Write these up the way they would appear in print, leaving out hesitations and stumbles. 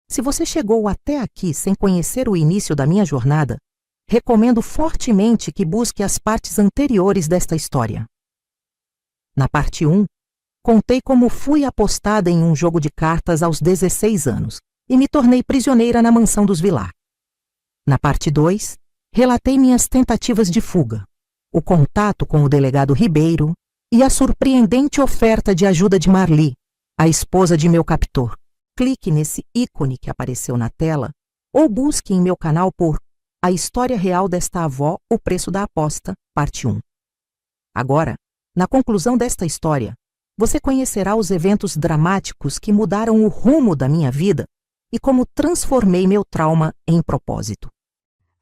Se você chegou até aqui sem conhecer o início da minha jornada, recomendo fortemente que busque as partes anteriores desta história. Na parte 1, contei como fui apostada em um jogo de cartas aos 16 anos e me tornei prisioneira na mansão dos Villar. Na parte 2, relatei minhas tentativas de fuga, o contato com o delegado Ribeiro e a surpreendente oferta de ajuda de Marli, a esposa de meu captor. Clique nesse ícone que apareceu na tela ou busque em meu canal por A História Real desta Avó, o Preço da Aposta, parte 1. Agora, na conclusão desta história, você conhecerá os eventos dramáticos que mudaram o rumo da minha vida e como transformei meu trauma em propósito.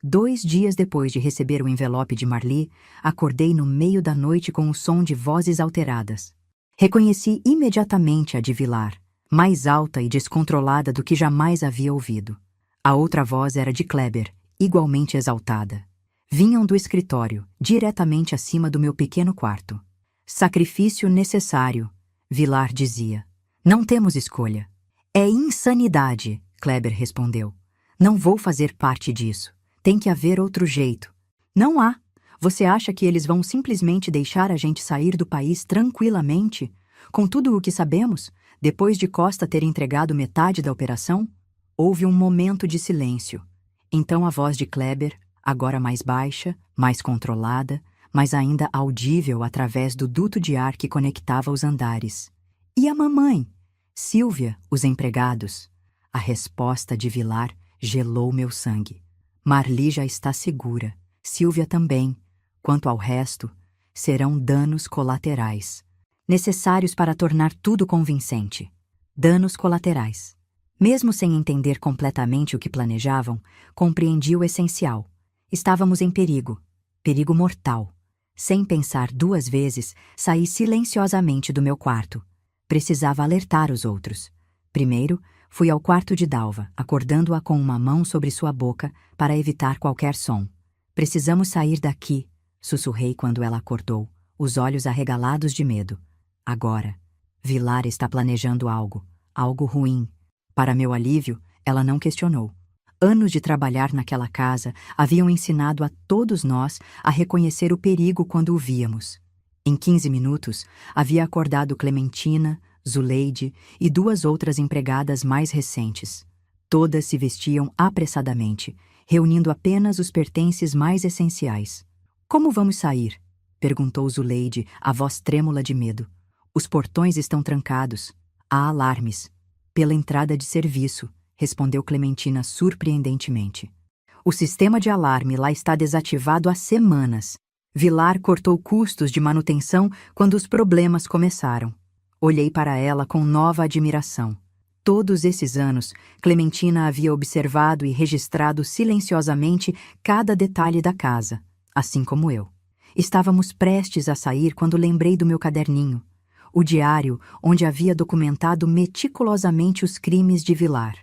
2 dias depois de receber o envelope de Marli, acordei no meio da noite com o som de vozes alteradas. Reconheci imediatamente a de Villar, mais alta e descontrolada do que jamais havia ouvido. A outra voz era de Kleber, igualmente exaltada. Vinham do escritório, diretamente acima do meu pequeno quarto. Sacrifício necessário, Villar dizia. Não temos escolha. É insanidade, Kleber respondeu. Não vou fazer parte disso. Tem que haver outro jeito. Não há. Você acha que eles vão simplesmente deixar a gente sair do país tranquilamente, com tudo o que sabemos, depois de Costa ter entregado metade da operação? Houve um momento de silêncio. Então a voz de Kleber, agora mais baixa, mais controlada, mas ainda audível através do duto de ar que conectava os andares. E a mamãe? Sílvia, os empregados? A resposta de Villar gelou meu sangue. Marli já está segura, Sílvia também. Quanto ao resto, serão danos colaterais. Necessários para tornar tudo convincente. Danos colaterais. Mesmo sem entender completamente o que planejavam, compreendi o essencial. Estávamos em perigo. Perigo mortal. Sem pensar 2 vezes, saí silenciosamente do meu quarto. Precisava alertar os outros. Primeiro, fui ao quarto de Dalva, acordando-a com uma mão sobre sua boca para evitar qualquer som. Precisamos sair daqui, sussurrei quando ela acordou, os olhos arregalados de medo. Agora. Villar está planejando algo ruim. Para meu alívio, ela não questionou. Anos de trabalhar naquela casa haviam ensinado a todos nós a reconhecer o perigo quando o víamos. Em 15 minutos, havia acordado Clementina, Zuleide e 2 outras empregadas mais recentes. Todas se vestiam apressadamente, reunindo apenas os pertences mais essenciais. Como vamos sair? Perguntou Zuleide, a voz trêmula de medo. Os portões estão trancados. Há alarmes. Pela entrada de serviço, respondeu Clementina surpreendentemente. O sistema de alarme lá está desativado há semanas. Villar cortou custos de manutenção quando os problemas começaram. Olhei para ela com nova admiração. Todos esses anos, Clementina havia observado e registrado silenciosamente cada detalhe da casa, assim como eu. Estávamos prestes a sair quando lembrei do meu caderninho, o diário onde havia documentado meticulosamente os crimes de Villar.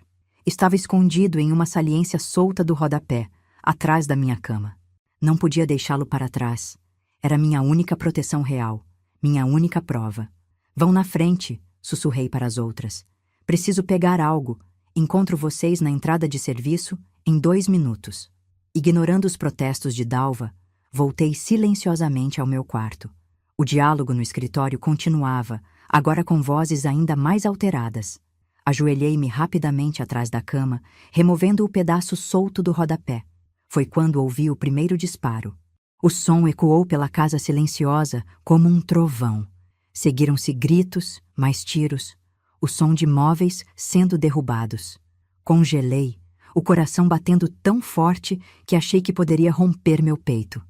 Estava escondido em uma saliência solta do rodapé, atrás da minha cama. Não podia deixá-lo para trás. Era minha única proteção real, minha única prova. Vão na frente, sussurrei para as outras. Preciso pegar algo. Encontro vocês na entrada de serviço em 2 minutos. Ignorando os protestos de Dalva, voltei silenciosamente ao meu quarto. O diálogo no escritório continuava, agora com vozes ainda mais alteradas. Ajoelhei-me rapidamente atrás da cama, removendo o pedaço solto do rodapé. Foi quando ouvi o primeiro disparo. O som ecoou pela casa silenciosa como um trovão. Seguiram-se gritos, mais tiros, o som de móveis sendo derrubados. Congelei, o coração batendo tão forte que achei que poderia romper meu peito.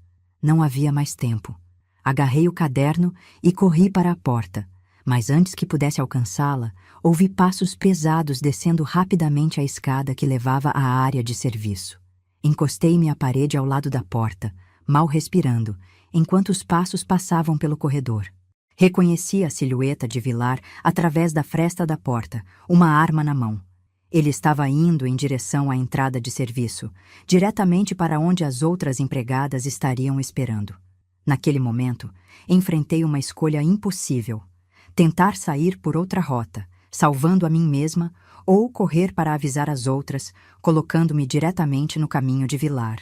Não havia mais tempo. Agarrei o caderno e corri para a porta, mas antes que pudesse alcançá-la, ouvi passos pesados descendo rapidamente a escada que levava à área de serviço. Encostei-me à parede ao lado da porta, mal respirando, enquanto os passos passavam pelo corredor. Reconheci a silhueta de Villar através da fresta da porta, uma arma na mão. Ele estava indo em direção à entrada de serviço, diretamente para onde as outras empregadas estariam esperando. Naquele momento, enfrentei uma escolha impossível. Tentar sair por outra rota, salvando a mim mesma, ou correr para avisar as outras, colocando-me diretamente no caminho de Vilar.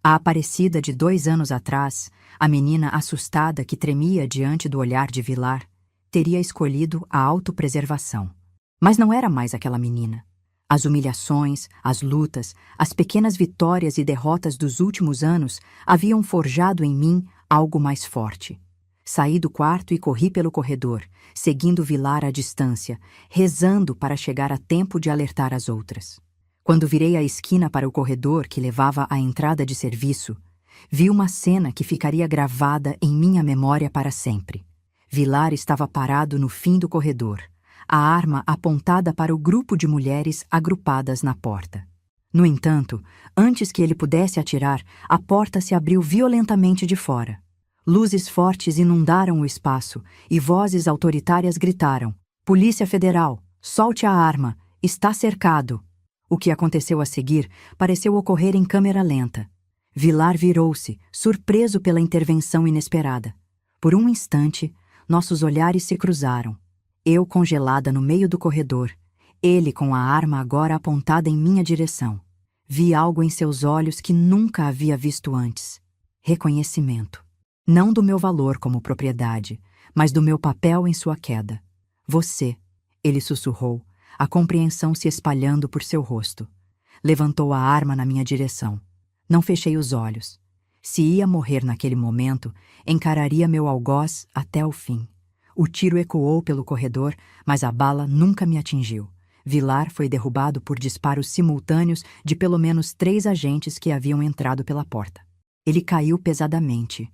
A Aparecida de 2 anos atrás, a menina assustada que tremia diante do olhar de Vilar, teria escolhido a autopreservação. Mas não era mais aquela menina. As humilhações, as lutas, as pequenas vitórias e derrotas dos últimos anos haviam forjado em mim algo mais forte. Saí do quarto e corri pelo corredor, seguindo Vilar à distância, rezando para chegar a tempo de alertar as outras. Quando virei a esquina para o corredor que levava à entrada de serviço, vi uma cena que ficaria gravada em minha memória para sempre. Vilar estava parado no fim do corredor, a arma apontada para o grupo de mulheres agrupadas na porta. No entanto, antes que ele pudesse atirar, a porta se abriu violentamente de fora. Luzes fortes inundaram o espaço e vozes autoritárias gritaram: "Polícia Federal, solte a arma, está cercado." O que aconteceu a seguir pareceu ocorrer em câmera lenta. Vilar virou-se, surpreso pela intervenção inesperada. Por um instante, nossos olhares se cruzaram. Eu congelada no meio do corredor, ele com a arma agora apontada em minha direção. Vi algo em seus olhos que nunca havia visto antes. Reconhecimento. Não do meu valor como propriedade, mas do meu papel em sua queda. "Você", ele sussurrou, a compreensão se espalhando por seu rosto. Levantou a arma na minha direção. Não fechei os olhos. Se ia morrer naquele momento, encararia meu algoz até o fim. O tiro ecoou pelo corredor, mas a bala nunca me atingiu. Vilar foi derrubado por disparos simultâneos de pelo menos 3 agentes que haviam entrado pela porta. Ele caiu pesadamente,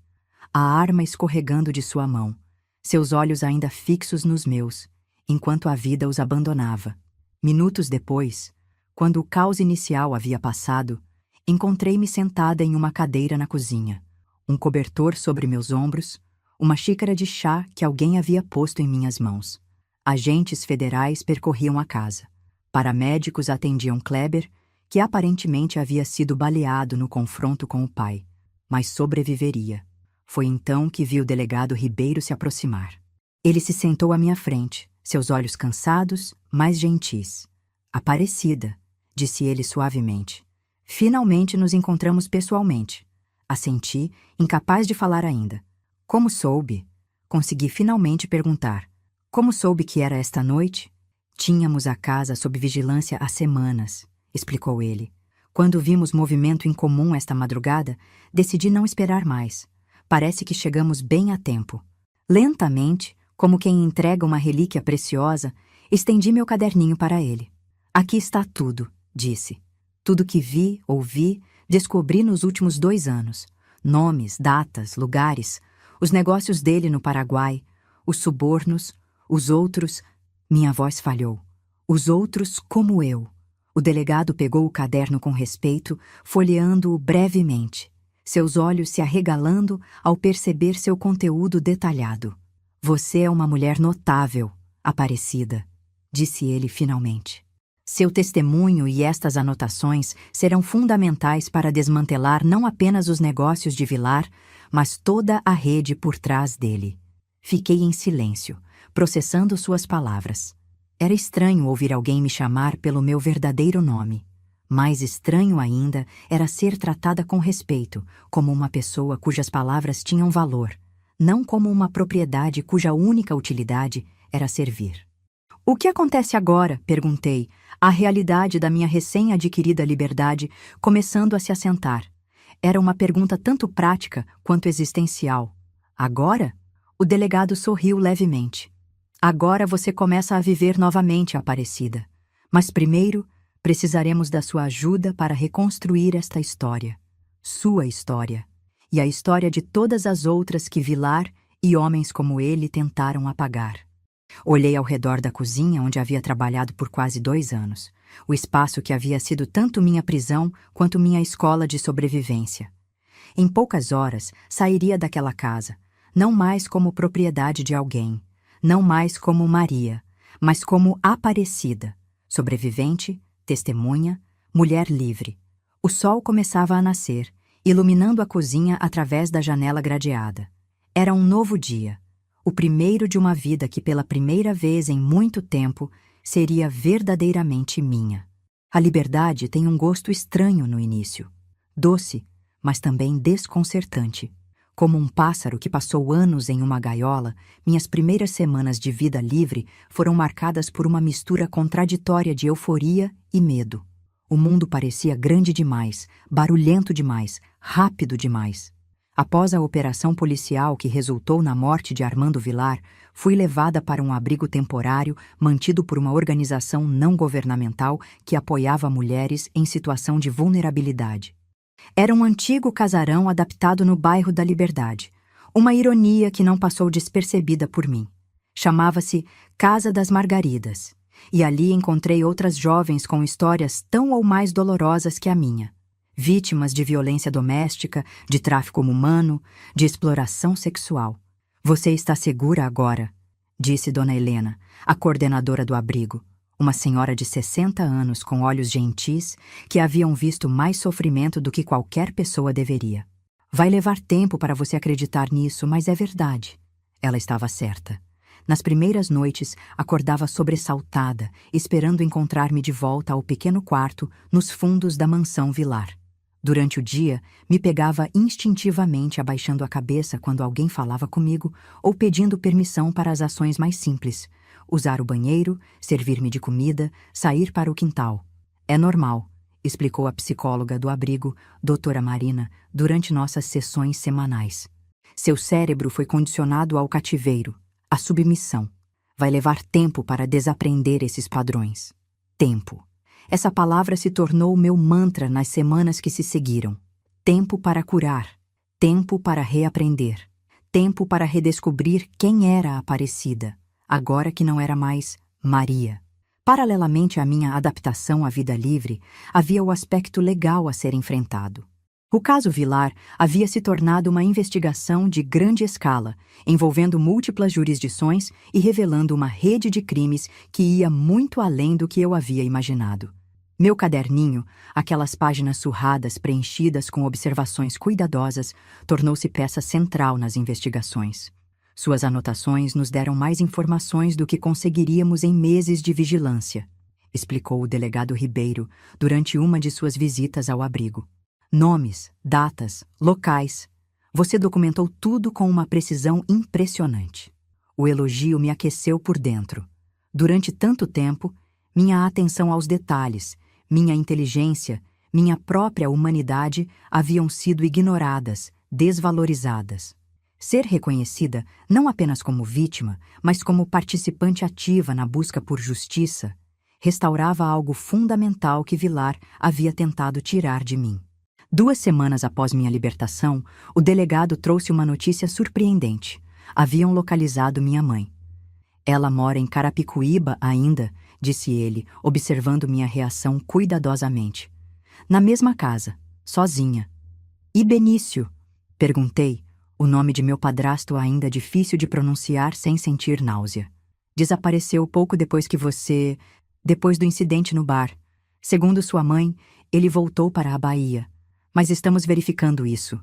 a arma escorregando de sua mão, seus olhos ainda fixos nos meus, enquanto a vida os abandonava. Minutos depois, quando o caos inicial havia passado, encontrei-me sentada em uma cadeira na cozinha, um cobertor sobre meus ombros, uma xícara de chá que alguém havia posto em minhas mãos. Agentes federais percorriam a casa. Paramédicos atendiam Kleber, que aparentemente havia sido baleado no confronto com o pai, mas sobreviveria. Foi então que vi o delegado Ribeiro se aproximar. Ele se sentou à minha frente, seus olhos cansados, mas gentis. "Aparecida", disse ele suavemente. "Finalmente nos encontramos pessoalmente." Assenti, incapaz de falar ainda. "Como soube?" Consegui finalmente perguntar. "Como soube que era esta noite?" "Tínhamos a casa sob vigilância há semanas", explicou ele. "Quando vimos movimento incomum esta madrugada, decidi não esperar mais. Parece que chegamos bem a tempo." Lentamente, como quem entrega uma relíquia preciosa, estendi meu caderninho para ele. "Aqui está tudo", disse. "Tudo que vi, ouvi, descobri nos últimos 2 anos. Nomes, datas, lugares, os negócios dele no Paraguai, os subornos, os outros..." Minha voz falhou. "Os outros como eu." O delegado pegou o caderno com respeito, folheando-o brevemente, seus olhos se arregalando ao perceber seu conteúdo detalhado. "Você é uma mulher notável, Aparecida", disse ele finalmente. "Seu testemunho e estas anotações serão fundamentais para desmantelar não apenas os negócios de Vilar, mas toda a rede por trás dele." Fiquei em silêncio, processando suas palavras. Era estranho ouvir alguém me chamar pelo meu verdadeiro nome. Mais estranho ainda era ser tratada com respeito, como uma pessoa cujas palavras tinham valor, não como uma propriedade cuja única utilidade era servir. "O que acontece agora?" perguntei, a realidade da minha recém-adquirida liberdade começando a se assentar. Era uma pergunta tanto prática quanto existencial. "Agora?" O delegado sorriu levemente. "Agora você começa a viver novamente, Aparecida. Mas primeiro, precisaremos da sua ajuda para reconstruir esta história. Sua história. E a história de todas as outras que Vilar e homens como ele tentaram apagar." Olhei ao redor da cozinha onde havia trabalhado por quase 2 anos, o espaço que havia sido tanto minha prisão quanto minha escola de sobrevivência. Em poucas horas, sairia daquela casa, não mais como propriedade de alguém, não mais como Maria, mas como Aparecida, sobrevivente, testemunha, mulher livre. O sol começava a nascer, iluminando a cozinha através da janela gradeada. Era um novo dia, o primeiro de uma vida que pela primeira vez em muito tempo seria verdadeiramente minha. A liberdade tem um gosto estranho no início. Doce, mas também desconcertante. Como um pássaro que passou anos em uma gaiola, minhas primeiras semanas de vida livre foram marcadas por uma mistura contraditória de euforia e medo. O mundo parecia grande demais, barulhento demais, rápido demais. Após a operação policial que resultou na morte de Armando Vilar, fui levada para um abrigo temporário mantido por uma organização não governamental que apoiava mulheres em situação de vulnerabilidade. Era um antigo casarão adaptado no bairro da Liberdade. Uma ironia que não passou despercebida por mim. Chamava-se Casa das Margaridas. E ali encontrei outras jovens com histórias tão ou mais dolorosas que a minha. Vítimas de violência doméstica, de tráfico humano, de exploração sexual. Você está segura agora, disse Dona Helena, a coordenadora do abrigo, uma senhora de 60 anos com olhos gentis que haviam visto mais sofrimento do que qualquer pessoa deveria. Vai levar tempo para você acreditar nisso, mas é verdade. Ela estava certa. Nas primeiras noites, acordava sobressaltada, esperando encontrar-me de volta ao pequeno quarto nos fundos da mansão Vilar. Durante o dia, me pegava instintivamente abaixando a cabeça quando alguém falava comigo ou pedindo permissão para as ações mais simples. Usar o banheiro, servir-me de comida, sair para o quintal. É normal, explicou a psicóloga do abrigo, doutora Marina, durante nossas sessões semanais. Seu cérebro foi condicionado ao cativeiro, à submissão. Vai levar tempo para desaprender esses padrões. Tempo. Essa palavra se tornou meu mantra nas semanas que se seguiram. Tempo para curar. Tempo para reaprender. Tempo para redescobrir quem era a Aparecida, agora que não era mais Maria. Paralelamente à minha adaptação à vida livre, havia o aspecto legal a ser enfrentado. O caso Vilar havia se tornado uma investigação de grande escala, envolvendo múltiplas jurisdições e revelando uma rede de crimes que ia muito além do que eu havia imaginado. Meu caderninho, aquelas páginas surradas preenchidas com observações cuidadosas, tornou-se peça central nas investigações. Suas anotações nos deram mais informações do que conseguiríamos em meses de vigilância, explicou o delegado Ribeiro durante uma de suas visitas ao abrigo. Nomes, datas, locais. Você documentou tudo com uma precisão impressionante. O elogio me aqueceu por dentro. Durante tanto tempo, minha atenção aos detalhes, minha inteligência, minha própria humanidade haviam sido ignoradas, desvalorizadas. Ser reconhecida não apenas como vítima, mas como participante ativa na busca por justiça, restaurava algo fundamental que Vilar havia tentado tirar de mim. 2 semanas após minha libertação, o delegado trouxe uma notícia surpreendente. Haviam localizado minha mãe. Ela mora em Carapicuíba ainda, disse ele, observando minha reação cuidadosamente. Na mesma casa, sozinha. E Benício? Perguntei, o nome de meu padrasto ainda difícil de pronunciar sem sentir náusea. Desapareceu pouco depois que você... Depois do incidente no bar. Segundo sua mãe, ele voltou para a Bahia. Mas estamos verificando isso.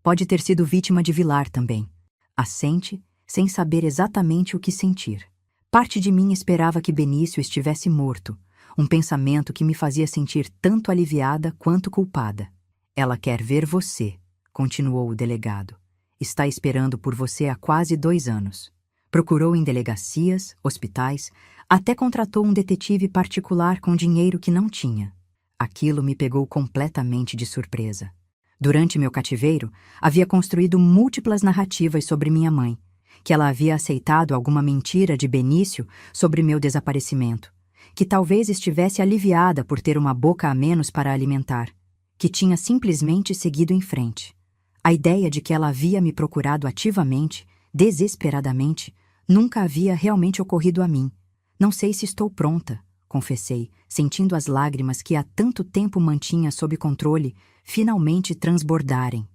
Pode ter sido vítima de Vilar também. Assente, sem saber exatamente o que sentir. Parte de mim esperava que Benício estivesse morto, um pensamento que me fazia sentir tanto aliviada quanto culpada. Ela quer ver você, continuou o delegado. Está esperando por você há quase 2 anos. Procurou em delegacias, hospitais, até contratou um detetive particular com dinheiro que não tinha. Aquilo me pegou completamente de surpresa. Durante meu cativeiro, havia construído múltiplas narrativas sobre minha mãe, que ela havia aceitado alguma mentira de Benício sobre meu desaparecimento, que talvez estivesse aliviada por ter uma boca a menos para alimentar, que tinha simplesmente seguido em frente. A ideia de que ela havia me procurado ativamente, desesperadamente, nunca havia realmente ocorrido a mim. Não sei se estou pronta, confessei, sentindo as lágrimas que há tanto tempo mantinha sob controle finalmente transbordarem.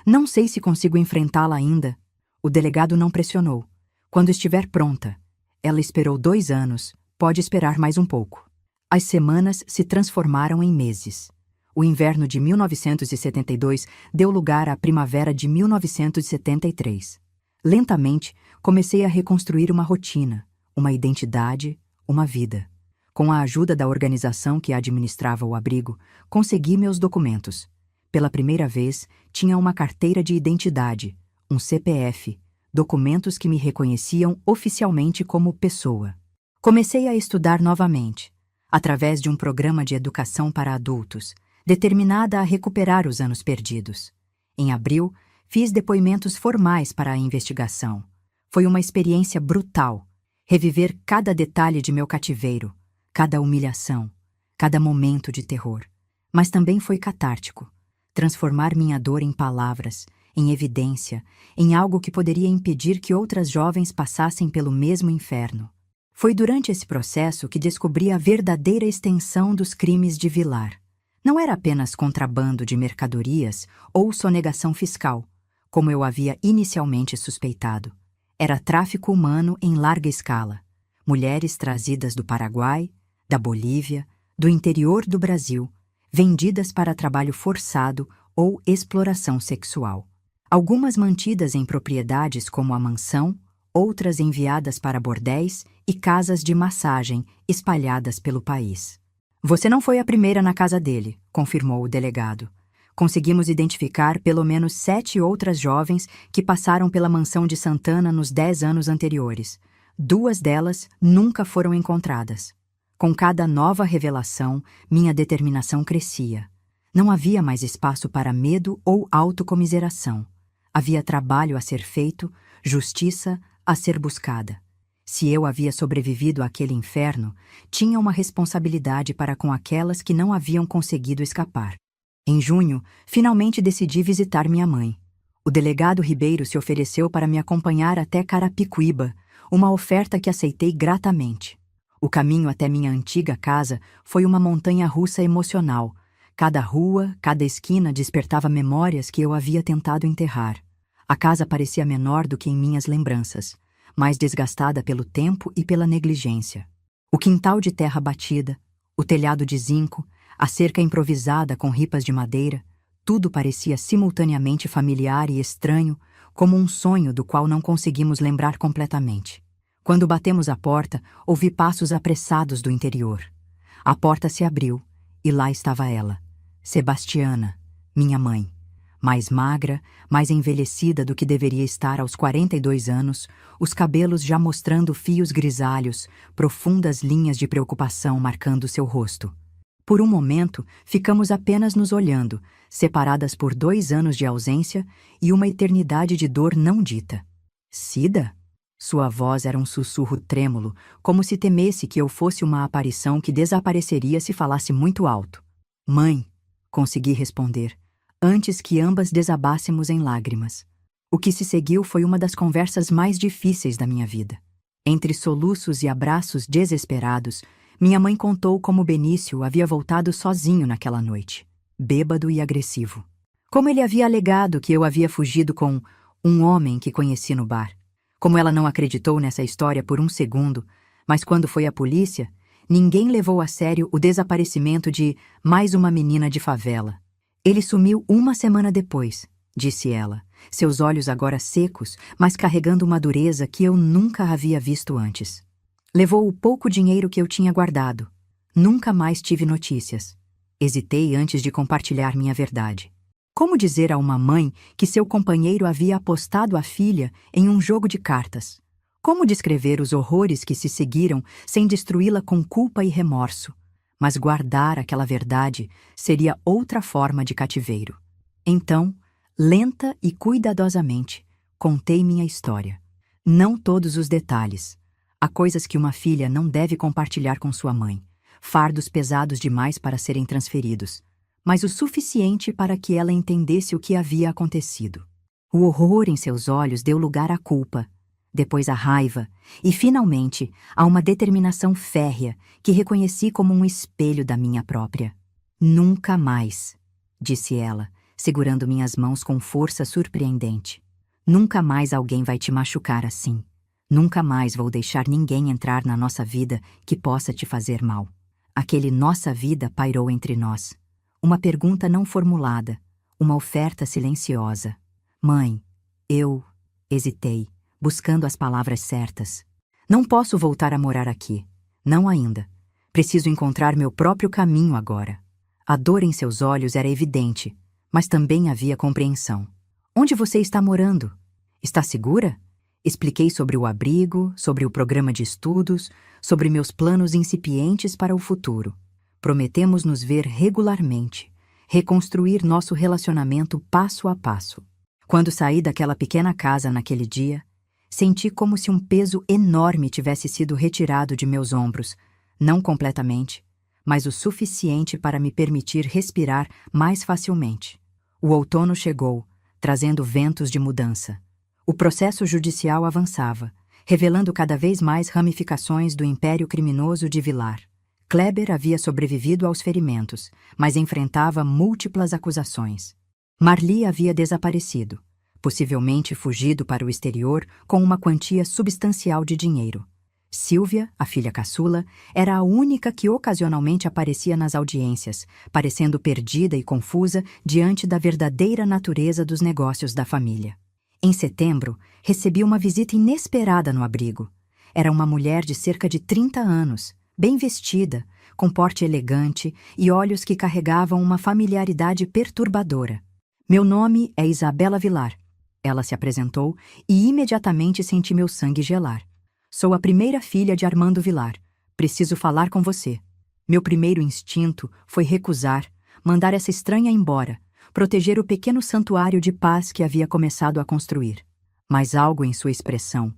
Não sei se consigo enfrentá-la ainda. O delegado não pressionou. Quando estiver pronta. Ela esperou 2 anos, pode esperar mais um pouco. As semanas se transformaram em meses. O inverno de 1972 deu lugar à primavera de 1973. Lentamente, comecei a reconstruir uma rotina, uma identidade, uma vida. Com a ajuda da organização que administrava o abrigo, consegui meus documentos. Pela primeira vez, tinha uma carteira de identidade, um CPF, documentos que me reconheciam oficialmente como pessoa. Comecei a estudar novamente, através de um programa de educação para adultos, determinada a recuperar os anos perdidos. Em abril, fiz depoimentos formais para a investigação. Foi uma experiência brutal, reviver cada detalhe de meu cativeiro, cada humilhação, cada momento de terror. Mas também foi catártico, transformar minha dor em palavras, em evidência, em algo que poderia impedir que outras jovens passassem pelo mesmo inferno. Foi durante esse processo que descobri a verdadeira extensão dos crimes de Vilar. Não era apenas contrabando de mercadorias ou sonegação fiscal, como eu havia inicialmente suspeitado. Era tráfico humano em larga escala. Mulheres trazidas do Paraguai, da Bolívia, do interior do Brasil, vendidas para trabalho forçado ou exploração sexual. Algumas mantidas em propriedades como a mansão, outras enviadas para bordéis e casas de massagem espalhadas pelo país. Você não foi a primeira na casa dele, confirmou o delegado. Conseguimos identificar pelo menos 7 outras jovens que passaram pela mansão de Santana nos 10 anos anteriores. 2 delas nunca foram encontradas. Com cada nova revelação, minha determinação crescia. Não havia mais espaço para medo ou autocomiseração. Havia trabalho a ser feito, justiça a ser buscada. Se eu havia sobrevivido àquele inferno, tinha uma responsabilidade para com aquelas que não haviam conseguido escapar. Em junho, finalmente decidi visitar minha mãe. O delegado Ribeiro se ofereceu para me acompanhar até Carapicuíba, uma oferta que aceitei gratamente. O caminho até minha antiga casa foi uma montanha-russa emocional. Cada rua, cada esquina despertava memórias que eu havia tentado enterrar. A casa parecia menor do que em minhas lembranças, mais desgastada pelo tempo e pela negligência. O quintal de terra batida, o telhado de zinco, a cerca improvisada com ripas de madeira, tudo parecia simultaneamente familiar e estranho, como um sonho do qual não conseguimos lembrar completamente. Quando batemos à porta, ouvi passos apressados do interior. A porta se abriu, e lá estava ela, Sebastiana, minha mãe. Mais magra, mais envelhecida do que deveria estar aos 42 anos, os cabelos já mostrando fios grisalhos, profundas linhas de preocupação marcando seu rosto. Por um momento, ficamos apenas nos olhando, separadas por 2 anos de ausência e uma eternidade de dor não dita. Cida? Sua voz era um sussurro trêmulo, como se temesse que eu fosse uma aparição que desapareceria se falasse muito alto. Mãe, consegui responder, antes que ambas desabássemos em lágrimas. O que se seguiu foi uma das conversas mais difíceis da minha vida. Entre soluços e abraços desesperados, minha mãe contou como Benício havia voltado sozinho naquela noite, bêbado e agressivo. Como ele havia alegado que eu havia fugido com um homem que conheci no bar. Como ela não acreditou nessa história por um segundo, mas quando foi à polícia, ninguém levou a sério o desaparecimento de mais uma menina de favela. Ele sumiu 1 semana depois, disse ela, seus olhos agora secos, mas carregando uma dureza que eu nunca havia visto antes. Levou o pouco dinheiro que eu tinha guardado. Nunca mais tive notícias. Hesitei antes de compartilhar minha verdade. Como dizer a uma mãe que seu companheiro havia apostado a filha em um jogo de cartas? Como descrever os horrores que se seguiram sem destruí-la com culpa e remorso? Mas guardar aquela verdade seria outra forma de cativeiro. Então, lenta e cuidadosamente, contei minha história. Não todos os detalhes. Há coisas que uma filha não deve compartilhar com sua mãe, fardos pesados demais para serem transferidos, mas o suficiente para que ela entendesse o que havia acontecido. O horror em seus olhos deu lugar à culpa, depois à raiva e, finalmente, a uma determinação férrea que reconheci como um espelho da minha própria. Nunca mais, disse ela, segurando minhas mãos com força surpreendente. Nunca mais alguém vai te machucar assim. Nunca mais vou deixar ninguém entrar na nossa vida que possa te fazer mal. Aquele nossa vida pairou entre nós. Uma pergunta não formulada, uma oferta silenciosa. Mãe, eu hesitei, buscando as palavras certas. Não posso voltar a morar aqui. Não ainda. Preciso encontrar meu próprio caminho agora. A dor em seus olhos era evidente, mas também havia compreensão. Onde você está morando? Está segura? Expliquei sobre o abrigo, sobre o programa de estudos, sobre meus planos incipientes para o futuro. Prometemos nos ver regularmente, reconstruir nosso relacionamento passo a passo. Quando saí daquela pequena casa naquele dia, senti como se um peso enorme tivesse sido retirado de meus ombros, não completamente, mas o suficiente para me permitir respirar mais facilmente. O outono chegou, trazendo ventos de mudança. O processo judicial avançava, revelando cada vez mais ramificações do império criminoso de Vilar. Kleber havia sobrevivido aos ferimentos, mas enfrentava múltiplas acusações. Marli havia desaparecido, possivelmente fugido para o exterior com uma quantia substancial de dinheiro. Silvia, a filha caçula, era a única que ocasionalmente aparecia nas audiências, parecendo perdida e confusa diante da verdadeira natureza dos negócios da família. Em setembro, recebi uma visita inesperada no abrigo. Era uma mulher de cerca de 30 anos, bem vestida, com porte elegante e olhos que carregavam uma familiaridade perturbadora. Meu nome é Isabela Vilar. Ela se apresentou e imediatamente senti meu sangue gelar. Sou a primeira filha de Armando Vilar. Preciso falar com você. Meu primeiro instinto foi recusar, mandar essa estranha embora, proteger o pequeno santuário de paz que havia começado a construir. Mas algo em sua expressão,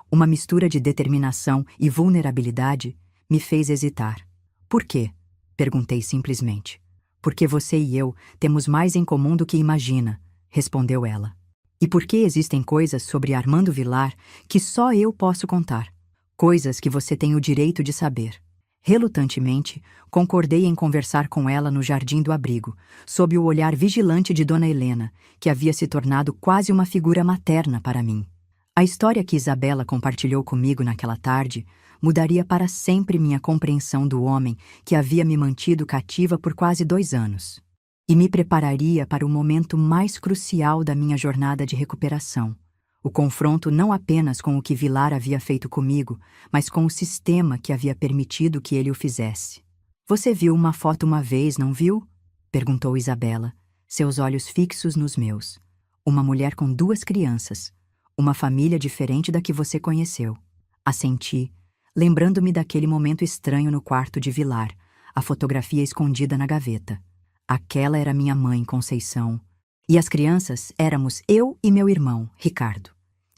uma mistura de determinação e vulnerabilidade, me fez hesitar. Por quê? Perguntei simplesmente. Porque você e eu temos mais em comum do que imagina, respondeu ela. E porque existem coisas sobre Armando Vilar que só eu posso contar. Coisas que você tem o direito de saber. Relutantemente, concordei em conversar com ela no jardim do abrigo, sob o olhar vigilante de Dona Helena, que havia se tornado quase uma figura materna para mim. A história que Isabela compartilhou comigo naquela tarde mudaria para sempre minha compreensão do homem que havia me mantido cativa por quase 2 anos. E me prepararia para o momento mais crucial da minha jornada de recuperação. O confronto não apenas com o que Vilar havia feito comigo, mas com o sistema que havia permitido que ele o fizesse. Você viu uma foto uma vez, não viu? Perguntou Isabela, seus olhos fixos nos meus. Uma mulher com 2 crianças. Uma família diferente da que você conheceu. Assenti, lembrando-me daquele momento estranho no quarto de Vilar, a fotografia escondida na gaveta. Aquela era minha mãe, Conceição. E as crianças éramos eu e meu irmão, Ricardo.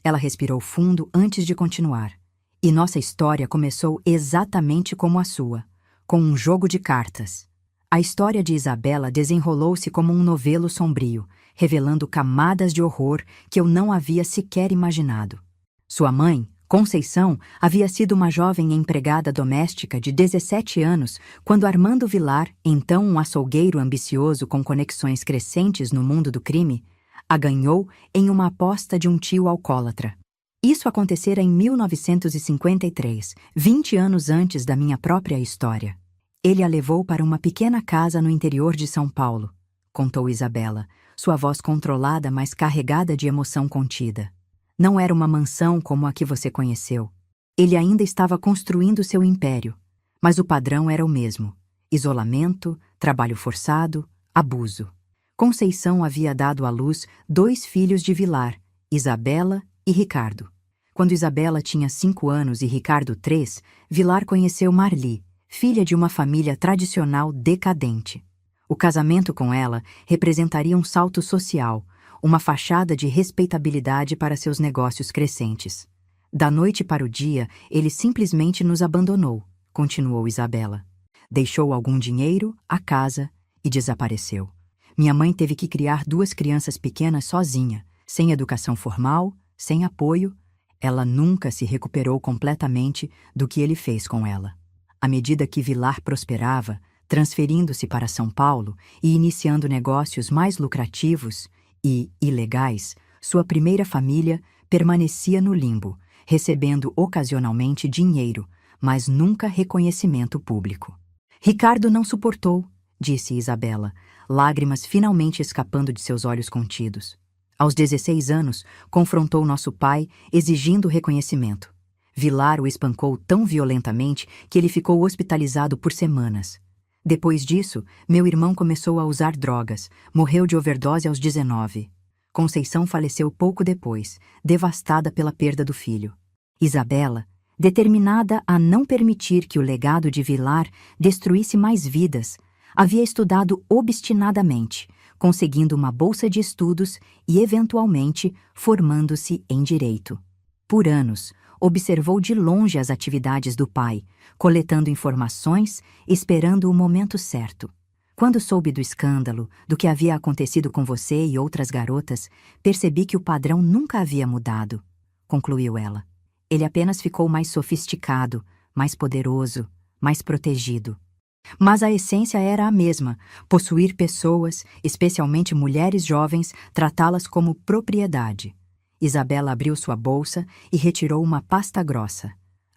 Ela respirou fundo antes de continuar. E nossa história começou exatamente como a sua, com um jogo de cartas. A história de Isabela desenrolou-se como um novelo sombrio, revelando camadas de horror que eu não havia sequer imaginado. Sua mãe, Conceição, havia sido uma jovem empregada doméstica de 17 anos quando Armando Vilar, então um açougueiro ambicioso com conexões crescentes no mundo do crime, a ganhou em uma aposta de um tio alcoólatra. Isso acontecera em 1953, 20 anos antes da minha própria história. Ele a levou para uma pequena casa no interior de São Paulo, contou Isabela, sua voz controlada, mas carregada de emoção contida. Não era uma mansão como a que você conheceu. Ele ainda estava construindo seu império, mas o padrão era o mesmo: isolamento, trabalho forçado, abuso. Conceição havia dado à luz 2 filhos de Vilar, Isabela e Ricardo. Quando Isabela tinha 5 anos e Ricardo 3, Vilar conheceu Marli, filha de uma família tradicional decadente. O casamento com ela representaria um salto social, uma fachada de respeitabilidade para seus negócios crescentes. Da noite para o dia, ele simplesmente nos abandonou, continuou Isabela. Deixou algum dinheiro, a casa e desapareceu. Minha mãe teve que criar 2 crianças pequenas sozinha, sem educação formal, sem apoio. Ela nunca se recuperou completamente do que ele fez com ela. À medida que Vilar prosperava, transferindo-se para São Paulo e iniciando negócios mais lucrativos e ilegais, sua primeira família permanecia no limbo, recebendo ocasionalmente dinheiro, mas nunca reconhecimento público. Ricardo não suportou, disse Isabela, lágrimas finalmente escapando de seus olhos contidos. Aos 16 anos, confrontou nosso pai, exigindo reconhecimento. Vilar o espancou tão violentamente que ele ficou hospitalizado por semanas. Depois disso, meu irmão começou a usar drogas, morreu de overdose aos 19. Conceição faleceu pouco depois, devastada pela perda do filho. Isabela, determinada a não permitir que o legado de Vilar destruísse mais vidas, havia estudado obstinadamente, conseguindo uma bolsa de estudos e, eventualmente, formando-se em direito. Por anos, observou de longe as atividades do pai, coletando informações, esperando o momento certo. Quando soube do escândalo, do que havia acontecido com você e outras garotas, percebi que o padrão nunca havia mudado, concluiu ela. Ele apenas ficou mais sofisticado, mais poderoso, mais protegido. Mas a essência era a mesma: possuir pessoas, especialmente mulheres jovens, tratá-las como propriedade. Isabela abriu sua bolsa e retirou uma pasta grossa.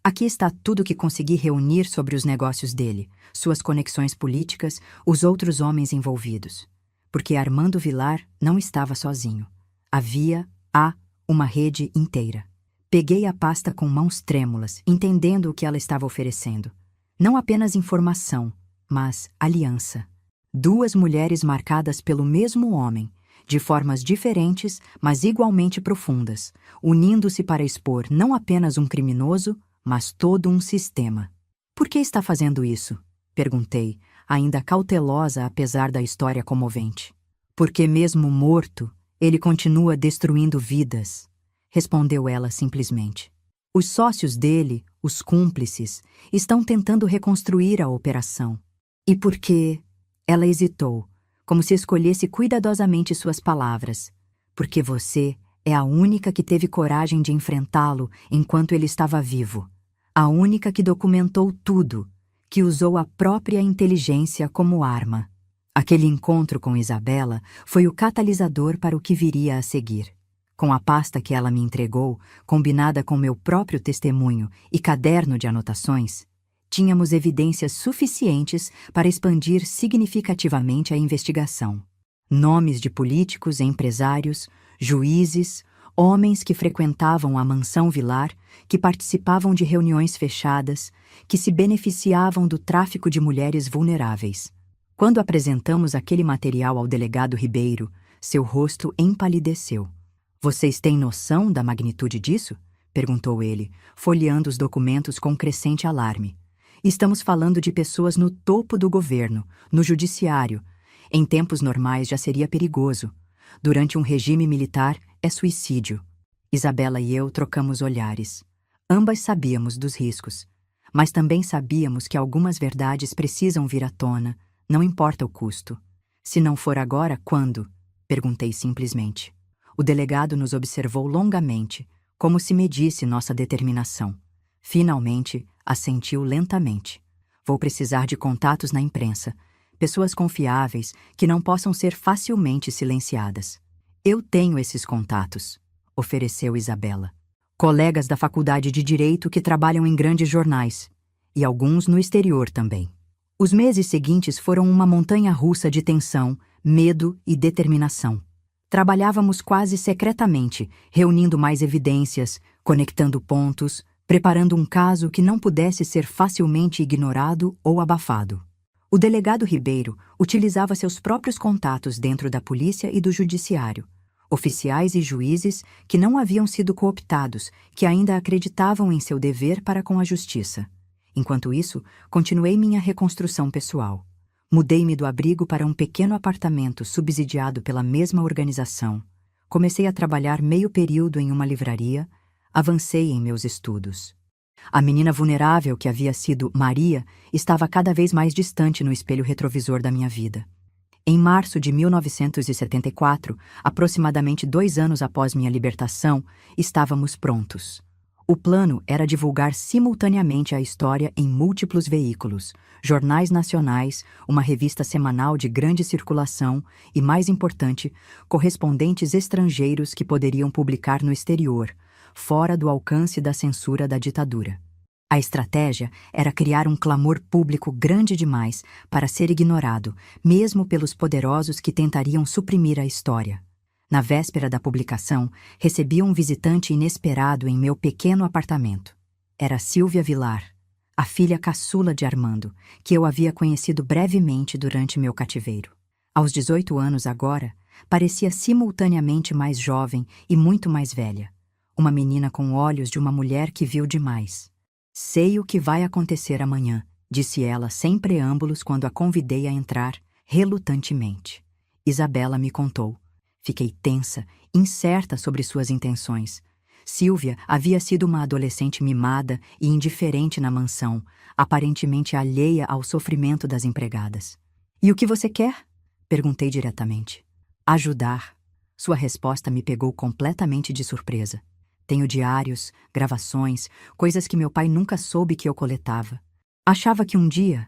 Aqui está tudo que consegui reunir sobre os negócios dele, suas conexões políticas, os outros homens envolvidos. Porque Armando Vilar não estava sozinho. Há uma rede inteira. Peguei a pasta com mãos trêmulas, entendendo o que ela estava oferecendo. Não apenas informação, mas aliança. 2 mulheres marcadas pelo mesmo homem, de formas diferentes, mas igualmente profundas, unindo-se para expor não apenas um criminoso, mas todo um sistema. Por que está fazendo isso? Perguntei, ainda cautelosa apesar da história comovente. Porque mesmo morto, ele continua destruindo vidas, respondeu ela simplesmente. Os sócios dele, os cúmplices, estão tentando reconstruir a operação. E por quê? Ela hesitou, como se escolhesse cuidadosamente suas palavras. Porque você é a única que teve coragem de enfrentá-lo enquanto ele estava vivo. A única que documentou tudo, que usou a própria inteligência como arma. Aquele encontro com Isabela foi o catalisador para o que viria a seguir. Com a pasta que ela me entregou, combinada com meu próprio testemunho e caderno de anotações, tínhamos evidências suficientes para expandir significativamente a investigação. Nomes de políticos, empresários, juízes, homens que frequentavam a mansão Vilar, que participavam de reuniões fechadas, que se beneficiavam do tráfico de mulheres vulneráveis. Quando apresentamos aquele material ao delegado Ribeiro, seu rosto empalideceu. Vocês têm noção da magnitude disso? Perguntou ele, folheando os documentos com crescente alarme. Estamos falando de pessoas no topo do governo, no judiciário. Em tempos normais já seria perigoso. Durante um regime militar, é suicídio. Isabela e eu trocamos olhares. Ambas sabíamos dos riscos, mas também sabíamos que algumas verdades precisam vir à tona, não importa o custo. Se não for agora, quando? Perguntei simplesmente. O delegado nos observou longamente, como se medisse nossa determinação. Finalmente, assentiu lentamente. Vou precisar de contatos na imprensa, pessoas confiáveis que não possam ser facilmente silenciadas. Eu tenho esses contatos, ofereceu Isabela. Colegas da faculdade de Direito que trabalham em grandes jornais, e alguns no exterior também. Os meses seguintes foram uma montanha-russa de tensão, medo e determinação. Trabalhávamos quase secretamente, reunindo mais evidências, conectando pontos, preparando um caso que não pudesse ser facilmente ignorado ou abafado. O delegado Ribeiro utilizava seus próprios contatos dentro da polícia e do judiciário, oficiais e juízes que não haviam sido cooptados, que ainda acreditavam em seu dever para com a justiça. Enquanto isso, continuei minha reconstrução pessoal. Mudei-me do abrigo para um pequeno apartamento subsidiado pela mesma organização. Comecei a trabalhar meio período em uma livraria. Avancei em meus estudos. A menina vulnerável que havia sido Maria estava cada vez mais distante no espelho retrovisor da minha vida. Em março de 1974, aproximadamente 2 anos após minha libertação, estávamos prontos. O plano era divulgar simultaneamente a história em múltiplos veículos, jornais nacionais, uma revista semanal de grande circulação e, mais importante, correspondentes estrangeiros que poderiam publicar no exterior, fora do alcance da censura da ditadura. A estratégia era criar um clamor público grande demais para ser ignorado, mesmo pelos poderosos que tentariam suprimir a história. Na véspera da publicação, recebi um visitante inesperado em meu pequeno apartamento. Era Sílvia Vilar, a filha caçula de Armando, que eu havia conhecido brevemente durante meu cativeiro. Aos 18 anos agora, parecia simultaneamente mais jovem e muito mais velha. Uma menina com olhos de uma mulher que viu demais. Sei o que vai acontecer amanhã, disse ela sem preâmbulos quando a convidei a entrar, relutantemente. Isabela me contou. Fiquei tensa, incerta sobre suas intenções. Sílvia havia sido uma adolescente mimada e indiferente na mansão, aparentemente alheia ao sofrimento das empregadas. "E o que você quer?" perguntei diretamente. "Ajudar." Sua resposta me pegou completamente de surpresa. Tenho diários, gravações, coisas que meu pai nunca soube que eu coletava. Achava que um dia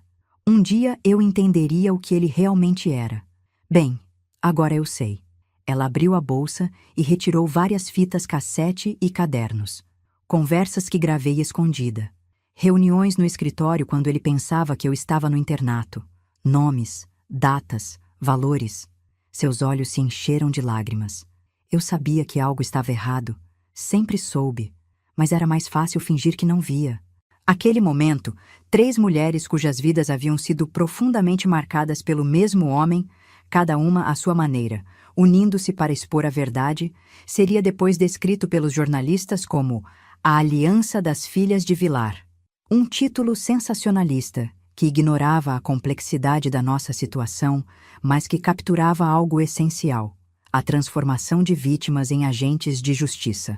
eu entenderia o que ele realmente era. Bem, agora eu sei. Ela abriu a bolsa e retirou várias fitas cassete e cadernos. Conversas que gravei escondida. Reuniões no escritório quando ele pensava que eu estava no internato. Nomes, datas, valores. Seus olhos se encheram de lágrimas. Eu sabia que algo estava errado. Sempre soube. Mas era mais fácil fingir que não via. Aquele momento, 3 mulheres cujas vidas haviam sido profundamente marcadas pelo mesmo homem, cada uma à sua maneira, unindo-se para expor a verdade, seria depois descrito pelos jornalistas como A Aliança das Filhas de Vilar. Um título sensacionalista que ignorava a complexidade da nossa situação, mas que capturava algo essencial: a transformação de vítimas em agentes de justiça.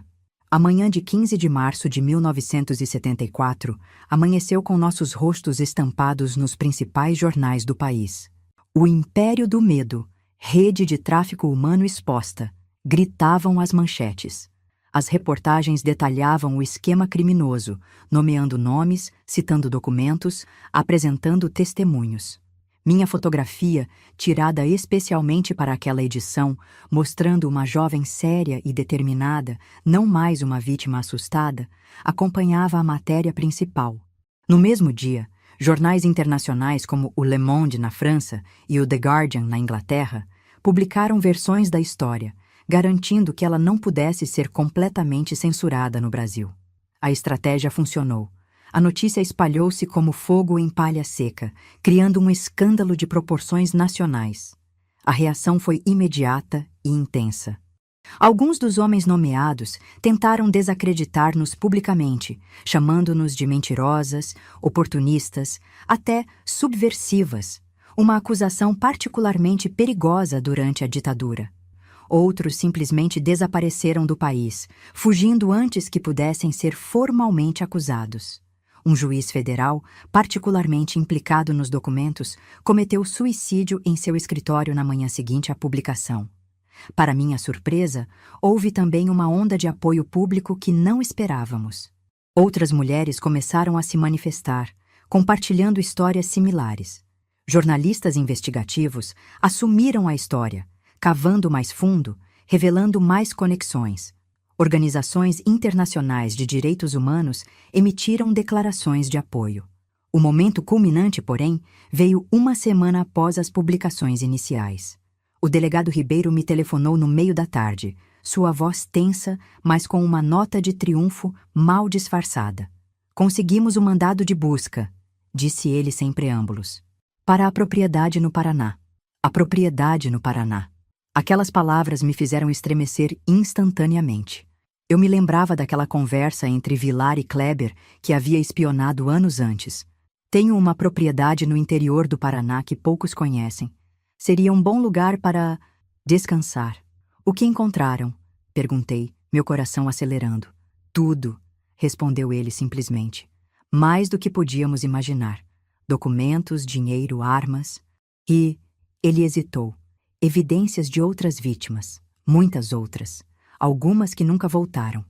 A manhã de 15 de março de 1974 amanheceu com nossos rostos estampados nos principais jornais do país. O Império do Medo, rede de tráfico humano exposta, gritavam as manchetes. As reportagens detalhavam o esquema criminoso, nomeando nomes, citando documentos, apresentando testemunhos. Minha fotografia, tirada especialmente para aquela edição, mostrando uma jovem séria e determinada, não mais uma vítima assustada, acompanhava a matéria principal. No mesmo dia, jornais internacionais como o Le Monde na França e o The Guardian na Inglaterra publicaram versões da história, garantindo que ela não pudesse ser completamente censurada no Brasil. A estratégia funcionou. A notícia espalhou-se como fogo em palha seca, criando um escândalo de proporções nacionais. A reação foi imediata e intensa. Alguns dos homens nomeados tentaram desacreditar-nos publicamente, chamando-nos de mentirosas, oportunistas, até subversivas, uma acusação particularmente perigosa durante a ditadura. Outros simplesmente desapareceram do país, fugindo antes que pudessem ser formalmente acusados. Um juiz federal, particularmente implicado nos documentos, cometeu suicídio em seu escritório na manhã seguinte à publicação. Para minha surpresa, houve também uma onda de apoio público que não esperávamos. Outras mulheres começaram a se manifestar, compartilhando histórias similares. Jornalistas investigativos assumiram a história, cavando mais fundo, revelando mais conexões. Organizações internacionais de direitos humanos emitiram declarações de apoio. O momento culminante, porém, veio uma semana após as publicações iniciais. O delegado Ribeiro me telefonou no meio da tarde, sua voz tensa, mas com uma nota de triunfo mal disfarçada. "Conseguimos o mandado de busca", disse ele sem preâmbulos. "Para a propriedade no Paraná." A propriedade no Paraná. Aquelas palavras me fizeram estremecer instantaneamente. Eu me lembrava daquela conversa entre Vilar e Kleber que havia espionado anos antes. "Tenho uma propriedade no interior do Paraná que poucos conhecem. Seria um bom lugar para descansar." "O que encontraram?" perguntei, meu coração acelerando. "Tudo", respondeu ele simplesmente. "Mais do que podíamos imaginar. Documentos, dinheiro, armas." E ele hesitou. "Evidências de outras vítimas, muitas outras. Algumas que nunca voltaram."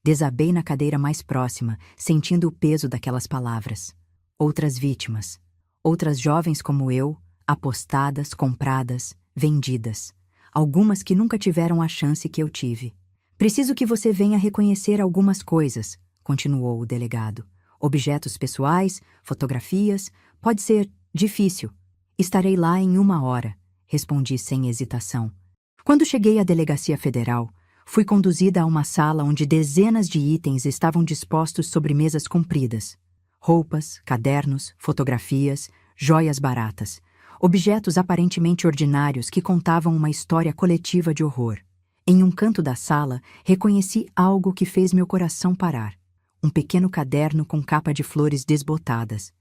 Desabei na cadeira mais próxima, sentindo o peso daquelas palavras. Outras vítimas. Outras jovens como eu, apostadas, compradas, vendidas. Algumas que nunca tiveram a chance que eu tive. "Preciso que você venha reconhecer algumas coisas", continuou o delegado. "Objetos pessoais, fotografias. Pode ser difícil." "Estarei lá em 1 hora", respondi sem hesitação. Quando cheguei à Delegacia Federal, Fui conduzida a uma sala onde dezenas de itens estavam dispostos sobre mesas compridas. Roupas, cadernos, fotografias, joias baratas. Objetos aparentemente ordinários que contavam uma história coletiva de horror. Em um canto da sala, reconheci algo que fez meu coração parar. Um pequeno caderno com capa de flores desbotadas.